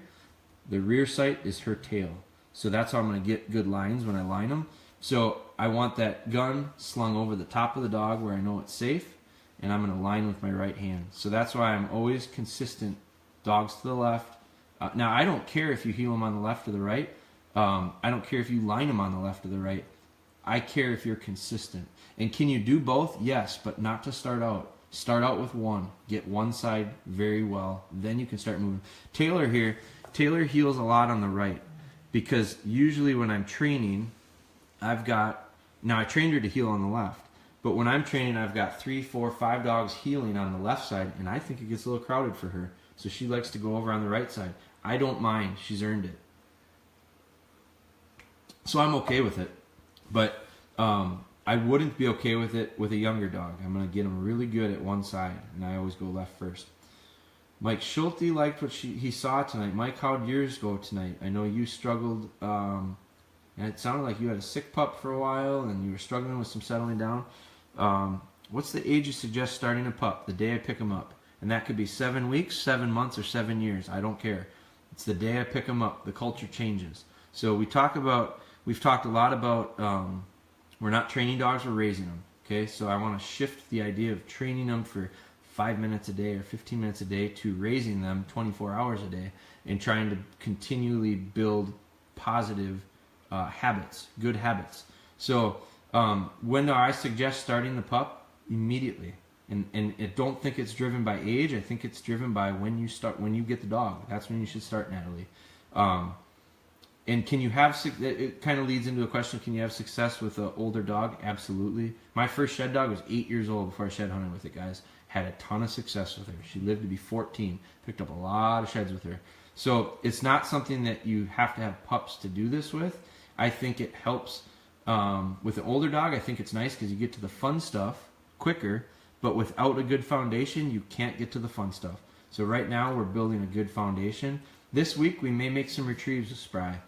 The rear sight is her tail. So that's how I'm going to get good lines when I line them. So I want that gun slung over the top of the dog where I know it's safe, and I'm going to line with my right hand. So that's why I'm always consistent. Dogs to the left. Now, I don't care if you heel them on the left or the right. I don't care if you line them on the left or the right. I care if you're consistent. And can you do both? Yes, but not to start out. Start out with one. Get one side very well. Then you can start moving. Taylor heels a lot on the right because usually when I'm training, I trained her to heel on the left. But when I'm training, I've got 3, 4, 5 dogs heeling on the left side, and I think it gets a little crowded for her. So she likes to go over on the right side. I don't mind. She's earned it. So I'm okay with it. But I wouldn't be okay with it with a younger dog. I'm going to get him really good at one side, and I always go left first. Mike Schulte liked what he saw tonight. Mike, how'd yours go tonight? I know you struggled, and it sounded like you had a sick pup for a while, and you were struggling with some settling down. What's the age you suggest starting a pup? The day I pick him up. And that could be 7 weeks, 7 months, or 7 years. I don't care. It's the day I pick them up. The culture changes. So we've talked a lot about we're not training dogs, we're raising them. Okay, so I want to shift the idea of training them for 5 minutes a day or 15 minutes a day to raising them 24 hours a day and trying to continually build positive habits, good habits. So when do I suggest starting the pup? Immediately. And I don't think it's driven by age. I think it's driven by when you get the dog. That's when you should start, Natalie. And can you have, it kind of leads into a question, can you have success with an older dog? Absolutely. My first shed dog was 8 years old before I shed hunted with it, guys. Had a ton of success with her. She lived to be 14. Picked up a lot of sheds with her. So it's not something that you have to have pups to do this with. I think it helps with an older dog. I think it's nice because you get to the fun stuff quicker. But without a good foundation, you can't get to the fun stuff. So right now, we're building a good foundation. This week, we may make some retrieves with Spry.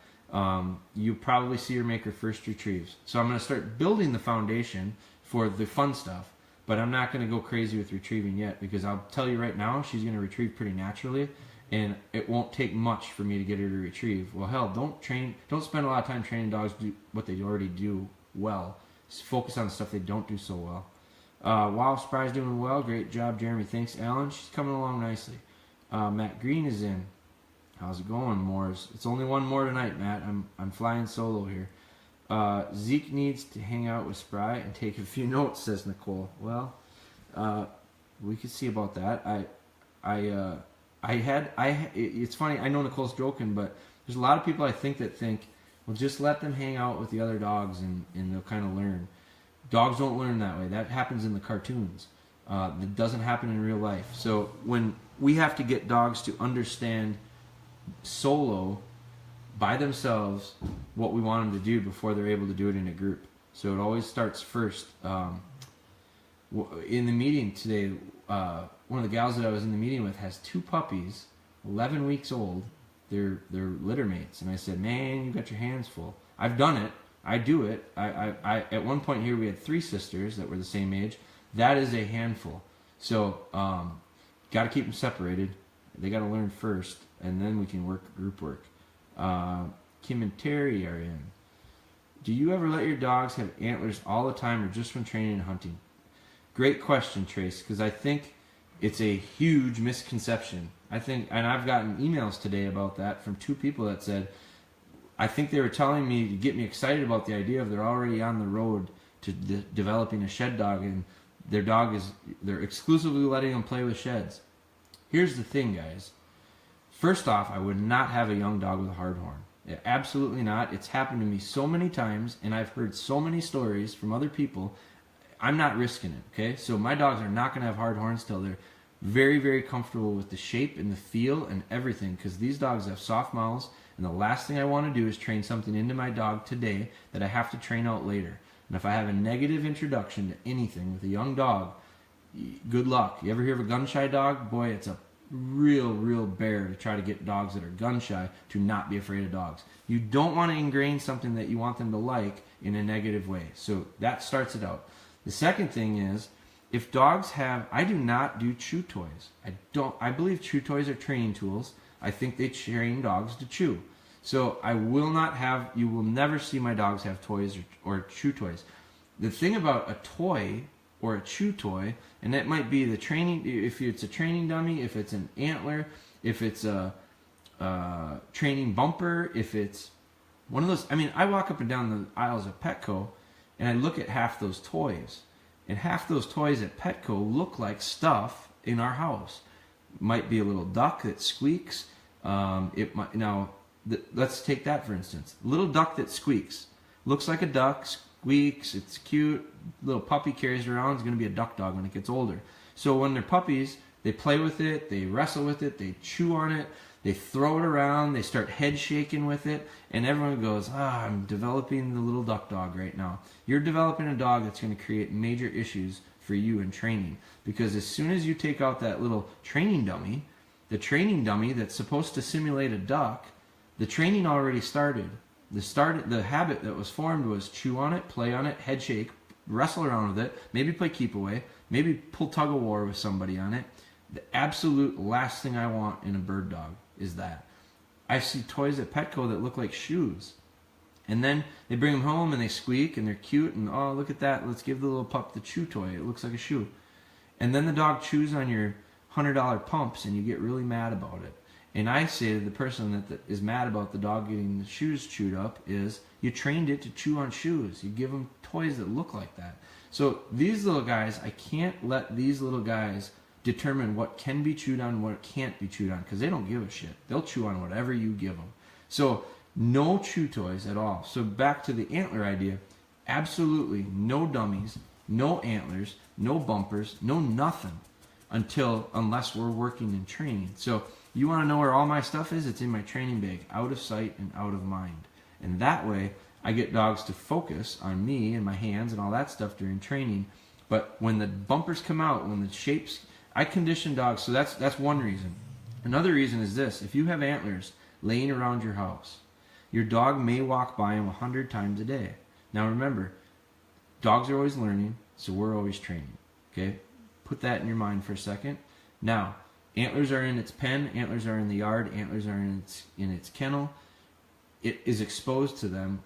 You'll probably see her make her first retrieves. So I'm going to start building the foundation for the fun stuff. But I'm not going to go crazy with retrieving yet because I'll tell you right now, she's going to retrieve pretty naturally. And it won't take much for me to get her to retrieve. Well, hell, don't spend a lot of time training dogs to do what they already do well. Just focus on the stuff they don't do so well. Wow, Spry's doing well. Great job, Jeremy. Thanks, Alan. She's coming along nicely. Matt Green is in. How's it going, Moores? It's only one more tonight, Matt. I'm flying solo here. Zeke needs to hang out with Spry and take a few notes, says Nicole. Well, we could see about that. It's funny. I know Nicole's joking, but there's a lot of people I think that think, well, just let them hang out with the other dogs and they'll kind of learn. Dogs don't learn that way. That happens in the cartoons. that doesn't happen in real life. So when we have to get dogs to understand solo by themselves what we want them to do before they're able to do it in a group. So it always starts first. In the meeting today, one of the gals that I was in the meeting with has 2 puppies, 11 weeks old. They're litter mates, and I said, "Man, you got your hands full." I've done it. I do it. I at one point here we had 3 sisters that were the same age. That is a handful. So got to keep them separated. They got to learn first, and then we can work group work. Kim and Terry are in. Do you ever let your dogs have antlers all the time, or just when training and hunting? Great question, Trace, because I think it's a huge misconception. I think, and I've gotten emails today about that from 2 people that said, I think they were telling me to get me excited about the idea of they're already on the road to developing a shed dog, and their dog is, they're exclusively letting them play with sheds. Here's the thing, guys. First off, I would not have a young dog with a hard horn. Absolutely not. It's happened to me so many times, and I've heard so many stories from other people. I'm not risking it, okay? So my dogs are not going to have hard horns till they're very, very comfortable with the shape and the feel and everything, because these dogs have soft mouths, and the last thing I want to do is train something into my dog today that I have to train out later. And if I have a negative introduction to anything with a young dog, good luck. You ever hear of a gun-shy dog? Boy, it's a real bear to try to get dogs that are gun-shy to not be afraid of dogs. You don't want to ingrain something that you want them to like in a negative way. So that starts it out. The second thing is, if dogs have, I do not do chew toys. I believe chew toys are training tools. I think they train dogs to chew. So I will not have, you will never see my dogs have toys or chew toys. The thing about a toy or a chew toy, and that might be the training, if it's a training dummy, if it's an antler, if it's a training bumper, if it's one of those, I mean, I walk up and down the aisles of Petco and I look at half those toys. And half those toys at Petco look like stuff in our house. Might be a little duck that squeaks. It might, now, let's take that for instance. Little duck that squeaks. Looks like a duck, squeaks, it's cute. Little puppy carries around. It's going to be a duck dog when it gets older. So when they're puppies, they play with it, they wrestle with it, they chew on it, they throw it around, they start head shaking with it, and everyone goes, I'm developing the little duck dog right now. You're developing a dog that's going to create major issues for you in training, because as soon as you take out that little training dummy, the training dummy that's supposed to simulate a duck, the training already started. The habit that was formed was chew on it, play on it, head shake, wrestle around with it, maybe play keep away, maybe pull tug of war with somebody on it. The absolute last thing I want in a bird dog is that. I see toys at Petco that look like shoes. And then they bring them home and they squeak and they're cute and, oh, look at that. Let's give the little pup the chew toy. It looks like a shoe. And then the dog chews on your $100 pumps and you get really mad about it. And I say to the person that is mad about the dog getting the shoes chewed up is, you trained it to chew on shoes. You give them toys that look like that. So these little guys, I can't let these little guys determine what can be chewed on and what can't be chewed on, because they don't give a shit. They'll chew on whatever you give them. So no chew toys at all. So back to the antler idea, absolutely no dummies, no antlers, no bumpers, no nothing unless we're working in training. So you want to know where all my stuff is? It's in my training bag, out of sight and out of mind. And that way I get dogs to focus on me and my hands and all that stuff during training. But when the bumpers come out, when the shapes, I condition dogs, so that's one reason. Another reason is this: if you have antlers laying around your house, your dog may walk by them 100 times a day. Now remember, dogs are always learning, so we're always training. Okay? Put that in your mind for a second. Now, antlers are in its pen, antlers are in the yard, antlers are in its kennel. It is exposed to them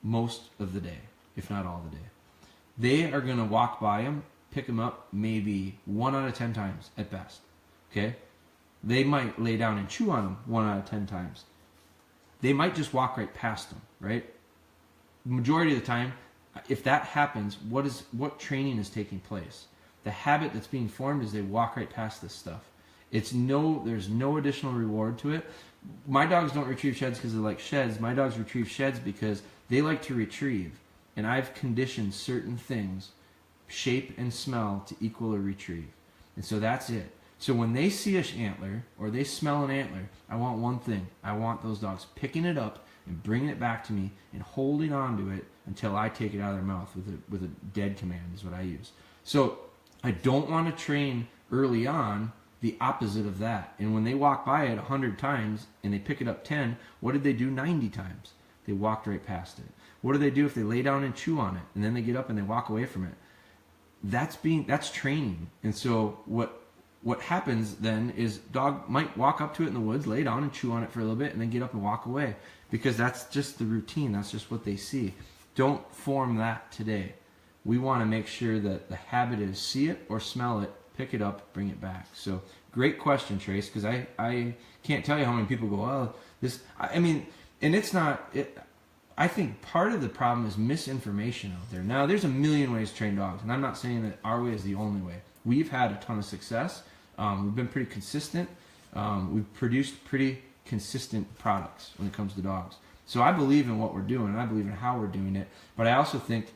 most of the day, if not all the day. They are going to walk by them, pick them up maybe 1 out of 10 times at best. Okay? They might lay down and chew on them 1 out of 10 times. They might just walk right past them, right? Majority of the time, if that happens, what training is taking place? The habit that's being formed is they walk right past this stuff. There's no additional reward to it. My dogs don't retrieve sheds because they like sheds. My dogs retrieve sheds because they like to retrieve. And I've conditioned certain things shape and smell to equal a retrieve. And so that's it. So when they see an antler or they smell an antler, I want one thing. I want those dogs picking it up and bringing it back to me and holding on to it until I take it out of their mouth with a dead command is what I use. So I don't want to train early on the opposite of that. And when they walk by it 100 times and they pick it up 10, what did they do 90 times? They walked right past it. What do they do if they lay down and chew on it and then they get up and they walk away from it? That's training. And so what happens then is dog might walk up to it in the woods, lay down and chew on it for a little bit, and then get up and walk away because that's just the routine. That's just what they see. Don't form that today. We want to make sure that the habit is see it or smell it, pick it up, bring it back. So great question, Trace, because I can't tell you how many people go, oh, this, I mean, and it's not, I think part of the problem is misinformation out there. Now, there's a million ways to train dogs, and I'm not saying that our way is the only way. We've had a ton of success. We've been pretty consistent. We've produced pretty consistent products when it comes to dogs. So I believe in what we're doing, and I believe in how we're doing it, but I also think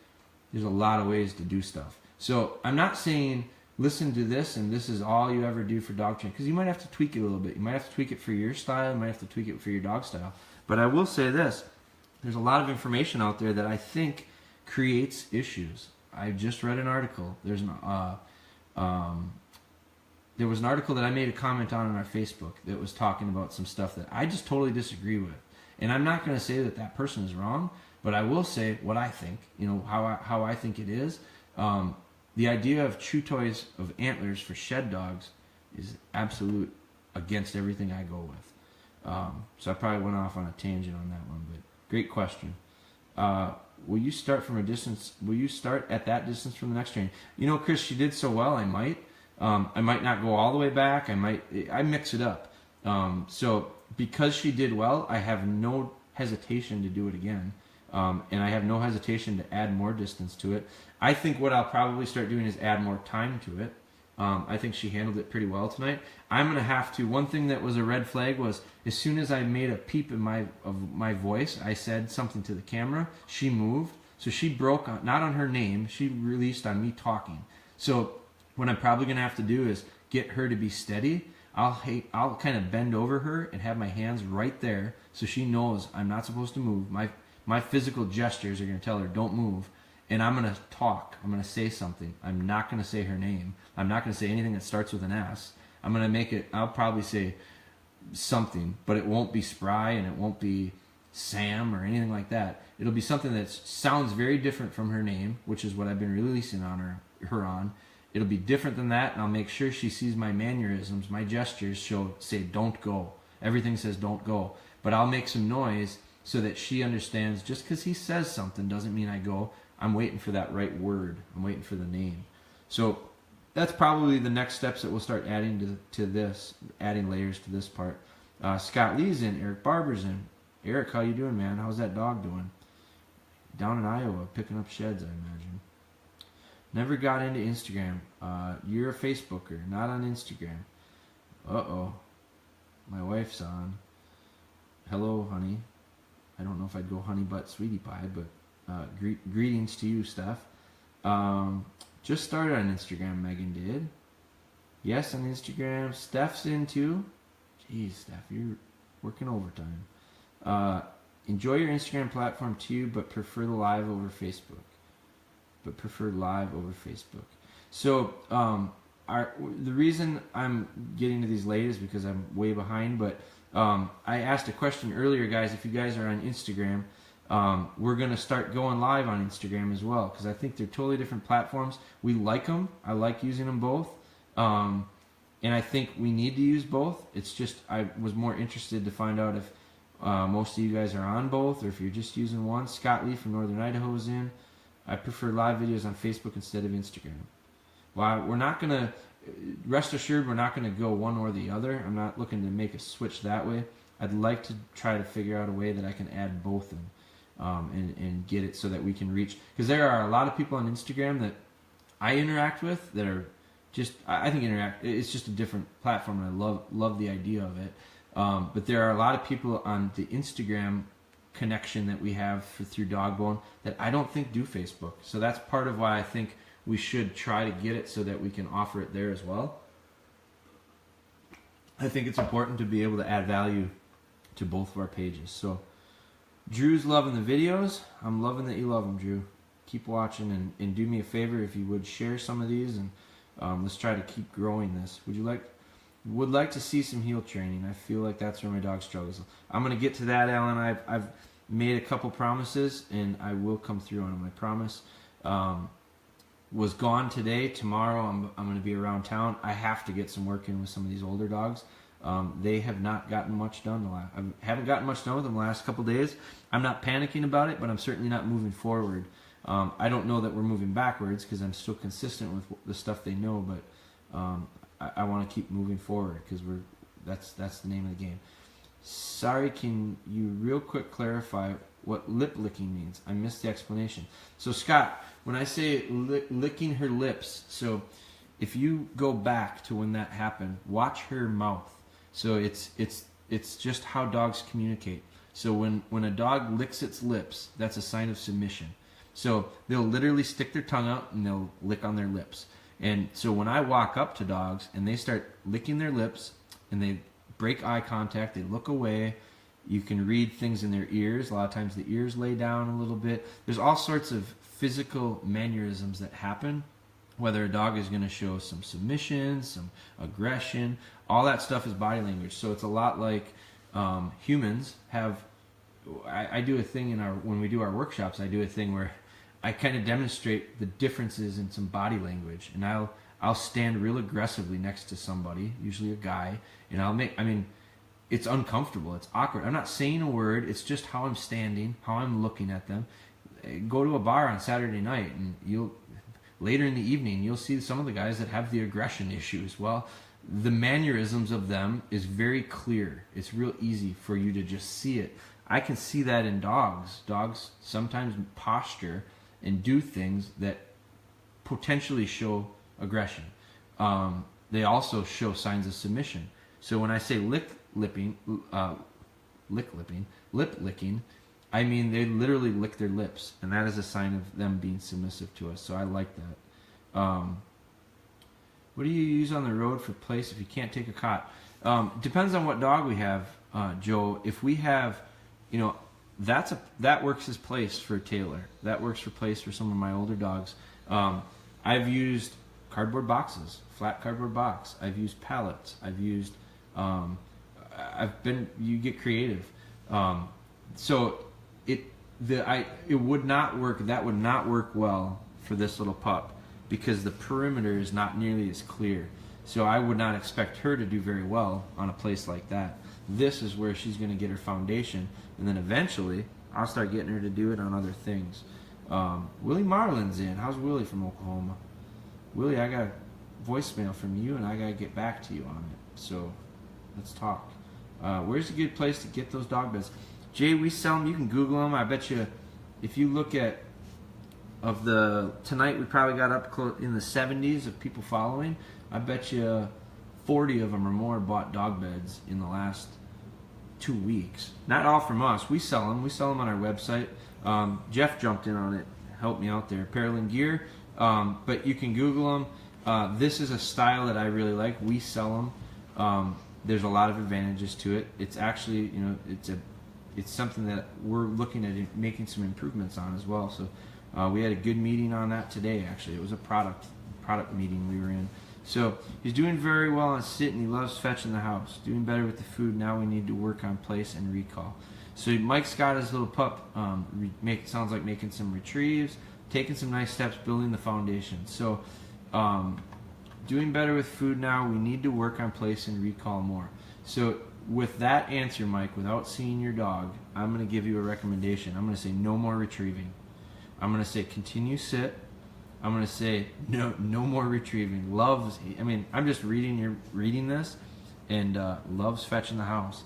there's a lot of ways to do stuff. So I'm not saying listen to this and this is all you ever do for dog training, because you might have to tweak it a little bit. You might have to tweak it for your style. You might have to tweak it for your dog style. But I will say this. There's a lot of information out there that I think creates issues. I just read an article. There was an article that I made a comment on our Facebook that was talking about some stuff that I just totally disagree with. And I'm not going to say that that person is wrong, but I will say what I think, how I think it is. The idea of chew toys of antlers for shed dogs is absolute against everything I go with. So I probably went off on a tangent on that one, but great question. Will you start from a distance? Will you start at that distance from the next train? Chris, she did so well. I might not go all the way back. I mix it up. So because she did well, I have no hesitation to do it again. And I have no hesitation to add more distance to it. I think what I'll probably start doing is add more time to it. I think she handled it pretty well tonight. I'm going to have to, one thing that was a red flag was as soon as I made a peep of my voice, I said something to the camera, she moved. So she broke, not on her name, she released on me talking. So what I'm probably going to have to do is get her to be steady. I'll kind of bend over her and have my hands right there so she knows I'm not supposed to move. My physical gestures are going to tell her, don't move. And I'm going to talk. I'm going to say something. I'm not going to say her name. I'm not going to say anything that starts with an S. I'm going to make it, I'll probably say something, but it won't be Spry and it won't be Sam or anything like that. It'll be something that sounds very different from her name, which is what I've been releasing on her on. It'll be different than that, and I'll make sure she sees my mannerisms, my gestures say don't go. Everything says don't go. But I'll make some noise so that she understands just because he says something doesn't mean I go. I'm waiting for that right word. I'm waiting for the name. So that's probably the next steps that we'll start adding to this, adding layers to this part. Scott Lee's in. Eric Barber's in. Eric, how you doing, man? How's that dog doing? Down in Iowa, picking up sheds, I imagine. Never got into Instagram. You're a Facebooker, not on Instagram. Uh-oh. My wife's on. Hello, honey. I don't know if I'd go honey butt sweetie pie, but greetings to you, Steph. Just started on Instagram, Megan did. Yes, on Instagram. Steph's in too. Jeez, Steph, you're working overtime. Enjoy your Instagram platform too, but prefer the live over Facebook. So the reason I'm getting to these late is because I'm way behind, but I asked a question earlier, guys. If you guys are on Instagram, we're going to start going live on Instagram as well, because I think they're totally different platforms. We like them. I like using them both. And I think we need to use both. It's just I was more interested to find out if most of you guys are on both or if you're just using one. Scott Lee from Northern Idaho is in. I prefer live videos on Facebook instead of Instagram. Well, we're not going to, rest assured, we're not going to go one or the other. I'm not looking to make a switch that way. I'd like to try to figure out a way that I can add both in and get it so that we can reach. Because there are a lot of people on Instagram that I interact with that are just, I think it's just a different platform, and I love the idea of it. But there are a lot of people on the Instagram connection that we have through DogBone that I don't think do Facebook. So that's part of why I think we should try to get it so that we can offer it there as well. I think it's important to be able to add value to both of our pages. So Drew's loving the videos. I'm loving that you love them, Drew. Keep watching, and do me a favor if you would share some of these, and let's try to keep growing this. Would like to see some heel training. I feel like that's where my dog struggles. I'm going to get to that, Alan. I've made a couple promises, and I will come through on them. I promise. Was gone today. Tomorrow I'm going to be around town. I have to get some work in with some of these older dogs. They have not gotten much done. I haven't gotten much done with them the last couple days. I'm not panicking about it, but I'm certainly not moving forward. I don't know that we're moving backwards because I'm still consistent with the stuff they know, but I want to keep moving forward because that's the name of the game. Sorry, can you real quick clarify what lip licking means? I missed the explanation. So Scott, when I say licking her lips, so if you go back to when that happened, watch her mouth. So it's just how dogs communicate. So when a dog licks its lips, that's a sign of submission. So they'll literally stick their tongue out and they'll lick on their lips. And so when I walk up to dogs and they start licking their lips and they break eye contact, they look away, you can read things in their ears. A lot of times the ears lay down a little bit. There's all sorts of physical mannerisms that happen, whether a dog is going to show some submission, some aggression. All that stuff is body language. So it's a lot like humans have. I do a thing when we do our workshops, I do a thing where I kind of demonstrate the differences in some body language, and I'll stand real aggressively next to somebody, usually a guy, and it's uncomfortable, it's awkward. I'm not saying a word, it's just how I'm standing, how I'm looking at them. Go to a bar on Saturday night, and later in the evening, you'll see some of the guys that have the aggression issues. Well, the mannerisms of them is very clear. It's real easy for you to just see it. I can see that in dogs. Dogs sometimes posture and do things that potentially show aggression. They also show signs of submission. So when I say lip licking, I mean they literally lick their lips, and that is a sign of them being submissive to us. So I like that. What do you use on the road for place if you can't take a cot? Depends on what dog we have, Joe. If we have, that works as place for Taylor. That works for place for some of my older dogs. I've used cardboard boxes, flat cardboard box. I've used pallets. I've used. You get creative. So it would not work. That would not work well for this little pup because the perimeter is not nearly as clear. So I would not expect her to do very well on a place like that. This is where she's going to get her foundation, and then eventually I'll start getting her to do it on other things. Willie Marlin's in. How's Willie from Oklahoma? Willie, I got a voicemail from you, and I got to get back to you on it. So let's talk. Where's a good place to get those dog beds? Jay, we sell them. You can Google them. I bet you if you look at tonight, we probably got up in the 70s of people following. I bet you 40 of them or more bought dog beds in the last 2 weeks. Not all from us. We sell them. We sell them on our website. Jeff jumped in on it, helped me out there. Apparel and gear. But you can Google them. This is a style that I really like. We sell them. There's a lot of advantages to it. It's actually, it's something that we're looking at making some improvements on as well. So we had a good meeting on that today. Actually, it was a product meeting we were in. So he's doing very well on sit, and he loves fetching the house. Doing better with the food. Now we need to work on place and recall. So Mike's got his little pup. Sounds like making some retrieves, taking some nice steps, building the foundation. So doing better with food now. We need to work on place and recall more. So with that answer, Mike, without seeing your dog, I'm going to give you a recommendation. I'm going to say no more retrieving. I'm going to say continue sit. I'm going to say no more retrieving. I'm just reading this, and loves fetching the house.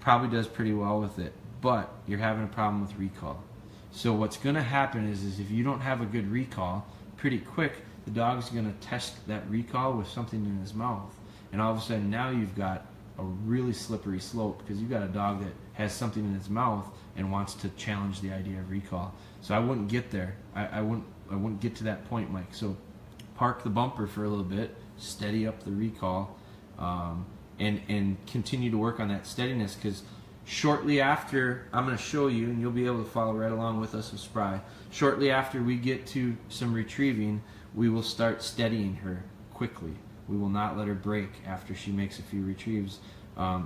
Probably does pretty well with it, but you're having a problem with recall. So what's going to happen is if you don't have a good recall, pretty quick, the dog's going to test that recall with something in his mouth. And all of a sudden now you've got a really slippery slope because you've got a dog that has something in its mouth and wants to challenge the idea of recall. So I wouldn't get there. I wouldn't get to that point, Mike. So park the bumper for a little bit, steady up the recall, and continue to work on that steadiness, because shortly after, I'm going to show you, and you'll be able to follow right along with us with Spry, shortly after we get to some retrieving, we will start steadying her quickly. We will not let her break after she makes a few retrieves,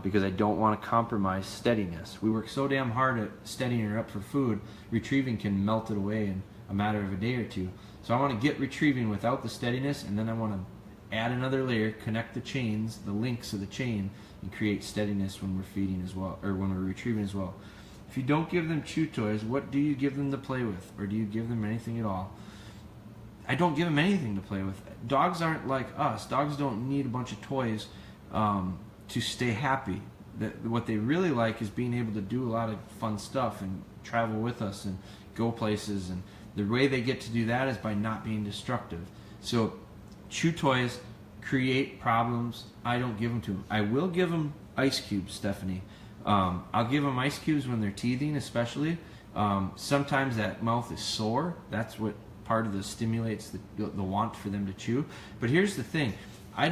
because I don't want to compromise steadiness. We work so damn hard at steadying her up for food, retrieving can melt it away in a matter of a day or two. So I want to get retrieving without the steadiness, and then I want to add another layer, connect the chains, the links of the chain, and create steadiness when we're feeding as well, or when we're retrieving as well. If you don't give them chew toys, what do you give them to play with? Or do you give them anything at all? I don't give them anything to play with. Dogs aren't like us. Dogs don't need a bunch of toys to stay happy. What they really like is being able to do a lot of fun stuff and travel with us and go places, and the way they get to do that is by not being destructive. So chew toys create problems. I don't give them to them. I will give them ice cubes, Stephanie. I'll give them ice cubes when they're teething, especially. Sometimes that mouth is sore. That's what part of the stimulates the want for them to chew. But here's the thing. I've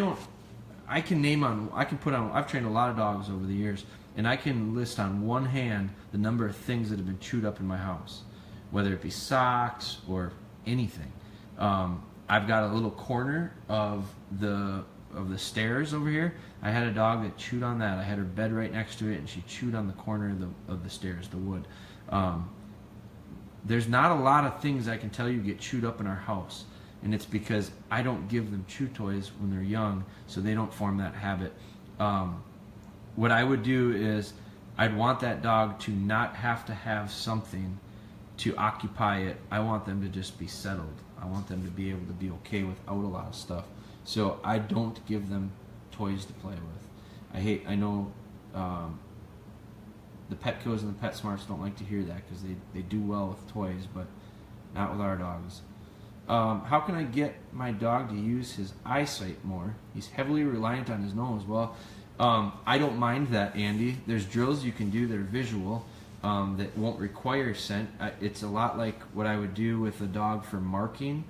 trained a lot of dogs over the years, and I can list on one hand the number of things that have been chewed up in my house, whether it be socks or anything. I've got a little corner of the stairs over here. I had a dog that chewed on that. I had her bed right next to it, and she chewed on the corner of the stairs, the wood. There's not a lot of things I can tell you get chewed up in our house, and it's because I don't give them chew toys when they're young, so they don't form that habit. What I would do is I'd want that dog to not have to have something to occupy it. I want them to just be settled. I want them to be able to be okay without a lot of stuff. So I don't give them toys to play with. I know the Petcos and the PetSmarts don't like to hear that because they do well with toys, but not with our dogs. How can I get my dog to use his eyesight more? He's heavily reliant on his nose. Well, I don't mind that, Andy. There's drills you can do that are visual, that won't require scent. It's a lot like what I would do with a dog for marking.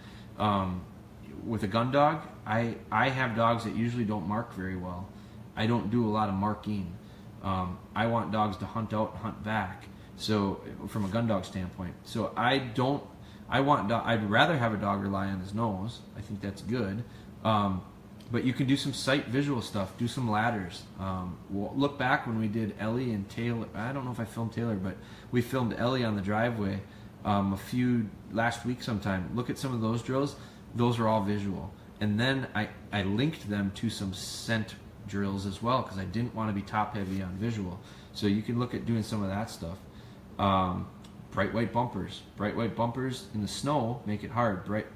With a gun dog, I have dogs that usually don't mark very well. I don't do a lot of marking. I want dogs to hunt out and hunt back. So from a gun dog standpoint, so I'd rather have a dog rely on his nose. I think that's good. But you can do some sight visual stuff. Do some ladders. Look back when we did Ellie and Taylor. I don't know if I filmed Taylor, but we filmed Ellie on the driveway last week sometime. Look at some of those drills. Those are all visual. And then I linked them to some scent drills as well because I didn't want to be top heavy on visual. So you can look at doing some of that stuff. Bright white bumpers. Bright white bumpers in the snow make it hard. Bright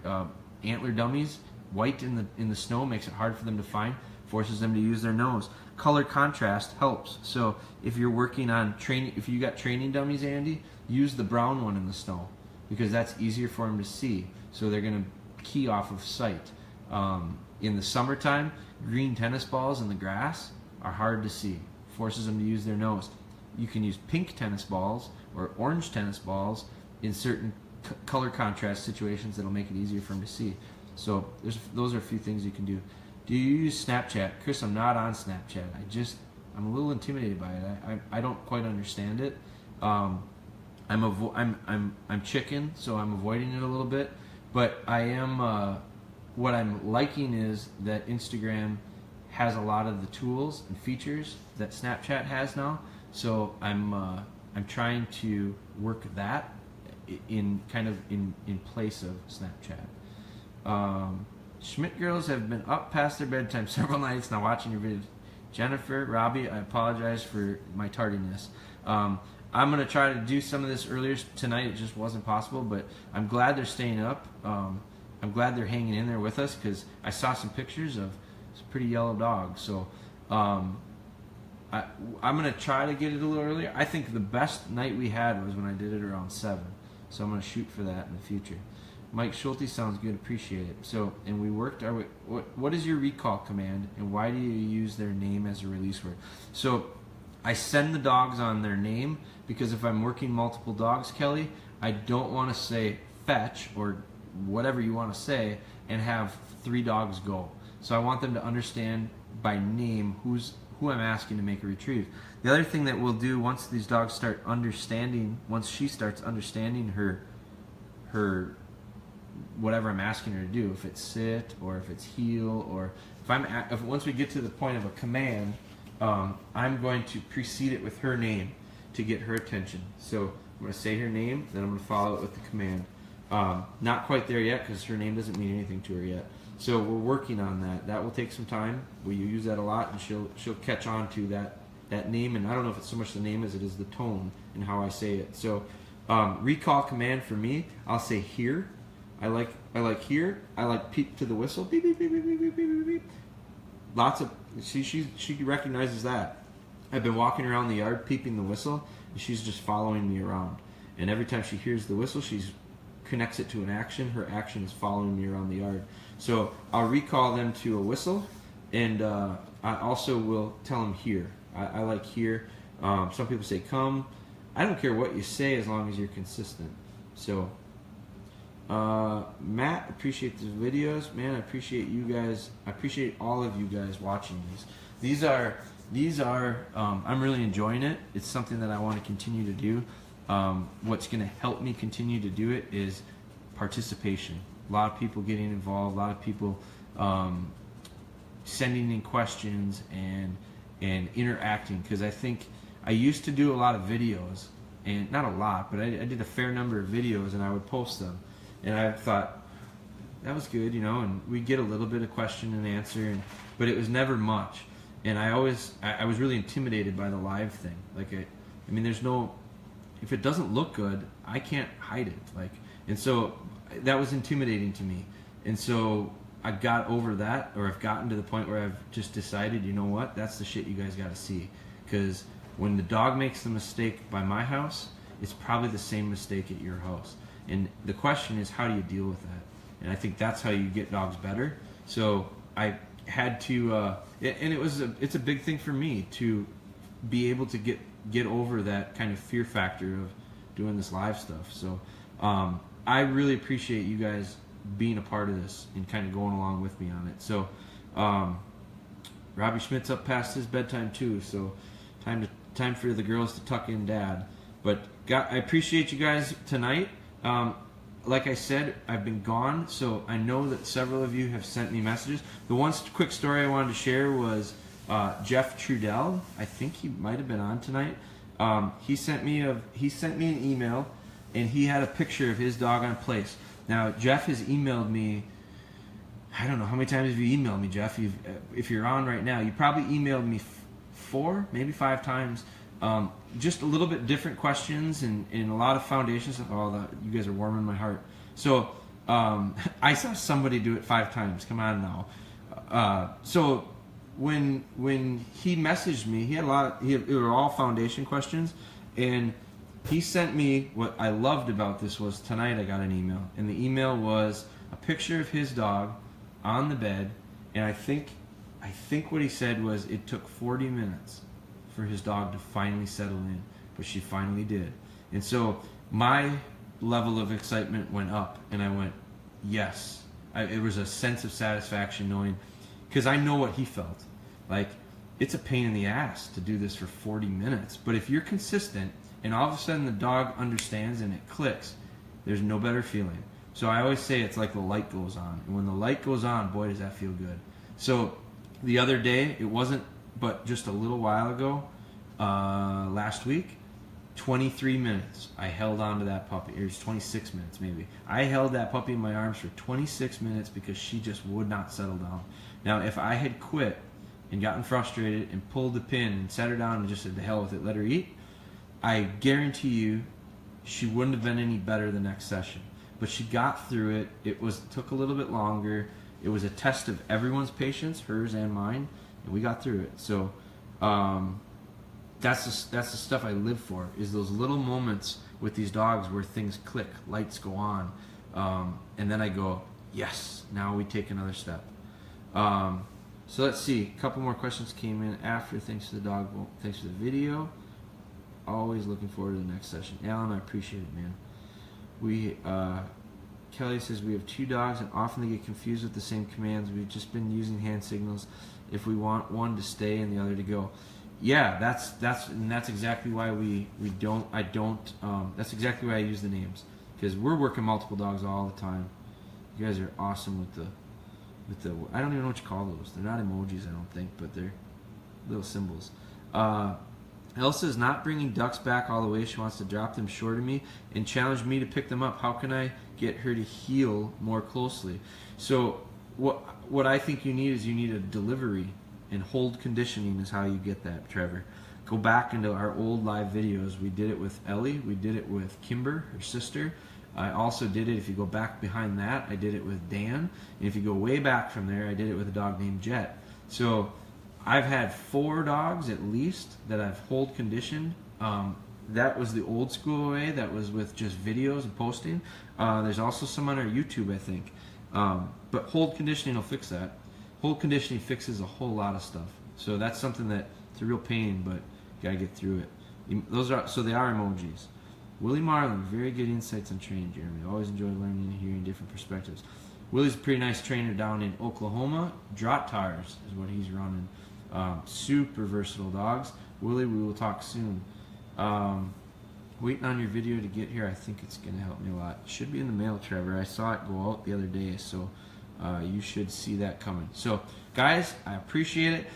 antler dummies. White in the snow makes it hard for them to find, forces them to use their nose. Color contrast helps. So if you're working on training, if you got training dummies, Andy, use the brown one in the snow because that's easier for them to see. So they're going to key off of sight. In the summertime, green tennis balls in the grass are hard to see, forces them to use their nose. You can use pink tennis balls or orange tennis balls in certain color contrast situations that'll make it easier for them to see. So those are a few things you can do. Do you use Snapchat? Chris, I'm not on Snapchat. I'm a little intimidated by it. I don't quite understand it. I'm chicken, so I'm avoiding it a little bit. But I am. What I'm liking is that Instagram has a lot of the tools and features that Snapchat has now. So I'm trying to work that in place of Snapchat. Schmidt girls have been up past their bedtime several nights now watching your videos. Jennifer, Robbie, I apologize for my tardiness. I'm going to try to do some of this earlier tonight. It just wasn't possible, but I'm glad they're staying up. I'm glad they're hanging in there with us because I saw some pictures of some pretty yellow dogs. So I'm going to try to get it a little earlier. I think the best night we had was when I did it around 7. So I'm going to shoot for that in the future. Mike Schulte sounds good. Appreciate it. So, and we worked our way. What is your recall command, and why do you use their name as a release word? So, I send the dogs on their name because if I'm working multiple dogs, Kelly, I don't want to say fetch or whatever you want to say, and have 3 dogs go. So I want them to understand by name who I'm asking to make a retrieve. The other thing that we'll do once these dogs start understanding, once she starts understanding her whatever I'm asking her to do, if it's sit or if it's heel, or if once we get to the point of a command, I'm going to precede it with her name to get her attention. So I'm going to say her name, then I'm going to follow it with the command. Not quite there yet because her name doesn't mean anything to her yet. So we're working on that. That will take some time. We use that a lot, and she'll catch on to that name. And I don't know if it's so much the name as it is the tone and how I say it. So recall command for me, I'll say here. I like here. I like peep to the whistle. Beep beep beep beep beep beep beep beep. Lots of she recognizes that. I've been walking around the yard peeping the whistle, and she's just following me around. And every time she hears the whistle, she connects it to an action. Her action is following me around the yard. So I'll recall them to a whistle, and I also will tell them here. I like here. Some people say come. I don't care what you say as long as you're consistent. So Matt, appreciate the videos, man. I appreciate you guys. I appreciate all of you guys watching these. These are. I'm really enjoying it. It's something that I want to continue to do. What's going to help me continue to do it is participation. A lot of people getting involved. A lot of people sending in questions and interacting. Because I think I used to do a lot of videos, and not a lot, but I did a fair number of videos, and I would post them. And I thought, that was good, you know, and we'd get a little bit of question and answer, but it was never much. And I was really intimidated by the live thing. Like, I mean, there's no, if it doesn't look good, I can't hide it. Like, and so that was intimidating to me. And so I got over that, or I've gotten to the point where I've just decided, you know what, that's the shit you guys got to see. Because when the dog makes the mistake by my house, it's probably the same mistake at your house. And the question is, how do you deal with that? And I think that's how you get dogs better. So I had to, and it's a big thing for me to be able to get over that kind of fear factor of doing this live stuff. So I really appreciate you guys being a part of this and kind of going along with me on it. So Robbie Schmidt's up past his bedtime too. So time for the girls to tuck in Dad. But I appreciate you guys tonight. Like I said, I've been gone, so I know that several of you have sent me messages. The one quick story I wanted to share was Jeff Trudell. I think he might have been on tonight. He sent me an email, and he had a picture of his dog on place. Now, Jeff has emailed me. I don't know how many times have you emailed me, Jeff. If you're on right now, you probably emailed me 4, maybe 5 times. Just a little bit different questions and a lot of foundations. Oh, you guys are warming my heart. So I saw somebody do it 5 times. Come on now. So when he messaged me, he had it were all foundation questions, and he sent me what I loved about this was tonight I got an email, and the email was a picture of his dog on the bed, and I think what he said was it took 40 minutes for his dog to finally settle in, but she finally did. And so my level of excitement went up, and I went, yes. It was a sense of satisfaction knowing, because I know what he felt. Like, it's a pain in the ass to do this for 40 minutes, but if you're consistent and all of a sudden the dog understands and it clicks, there's no better feeling. So I always say it's like the light goes on, and when the light goes on, boy, does that feel good. So the other day, it wasn't but just a little while ago, last week, 23 minutes I held on to that puppy. It was 26 minutes maybe. I held that puppy in my arms for 26 minutes because she just would not settle down. Now, if I had quit and gotten frustrated and pulled the pin and set her down and just said, to hell with it, let her eat, I guarantee you she wouldn't have been any better the next session. But she got through it. It took a little bit longer. It was a test of everyone's patience, hers and mine, and we got through it. So that's the stuff I live for, is those little moments with these dogs where things click, lights go on, and then I go, yes, now we take another step. So let's see, a couple more questions came in after. Thanks to the dog, thanks for the video. Always looking forward to the next session. Alan, I appreciate it, man. Kelly says we have 2 dogs and often they get confused with the same commands. We've just been using hand signals if we want one to stay and the other to go. Yeah, that's exactly why that's exactly why I use the names, because we're working multiple dogs all the time. You guys are awesome with the I don't even know what you call those. They're not emojis, I don't think, but they're little symbols. Elsa is not bringing ducks back all the way. She wants to drop them short of me and challenge me to pick them up. How can I get her to heel more closely? So what I think you need is you need a delivery, and hold conditioning is how you get that, Trevor. Go back into our old live videos. We did it with Ellie. We did it with Kimber, her sister. I also did it, if you go back behind that, I did it with Dan. And if you go way back from there, I did it with a dog named Jet. So I've had 4 dogs at least that I've hold conditioned. That was the old school way. That was with just videos and posting. There's also some on our YouTube, I think. But hold conditioning will fix that. Hold conditioning fixes a whole lot of stuff. So that's something that it's a real pain, but you gotta get through it. So they are emojis. Willie Marlin, very good insights on training, Jeremy. Always enjoy learning and hearing different perspectives. Willie's a pretty nice trainer down in Oklahoma. Drottars is what he's running. Super versatile dogs. Willie, we will talk soon. Waiting on your video to get here. I think it's going to help me a lot. Should be in the mail, Trevor. I saw it go out the other day, so you should see that coming. So, guys, I appreciate it.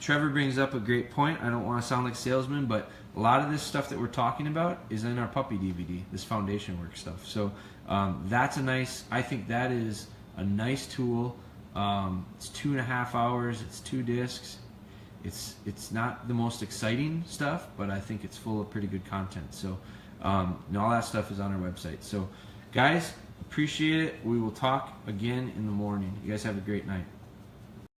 Trevor brings up a great point. I don't want to sound like a salesman, but a lot of this stuff that we're talking about is in our puppy DVD, this foundation work stuff. So that's I think that is a nice tool. It's 2.5 hours. It's 2 discs. It's not the most exciting stuff, but I think it's full of pretty good content. So all that stuff is on our website. So guys, appreciate it. We will talk again in the morning. You guys have a great night.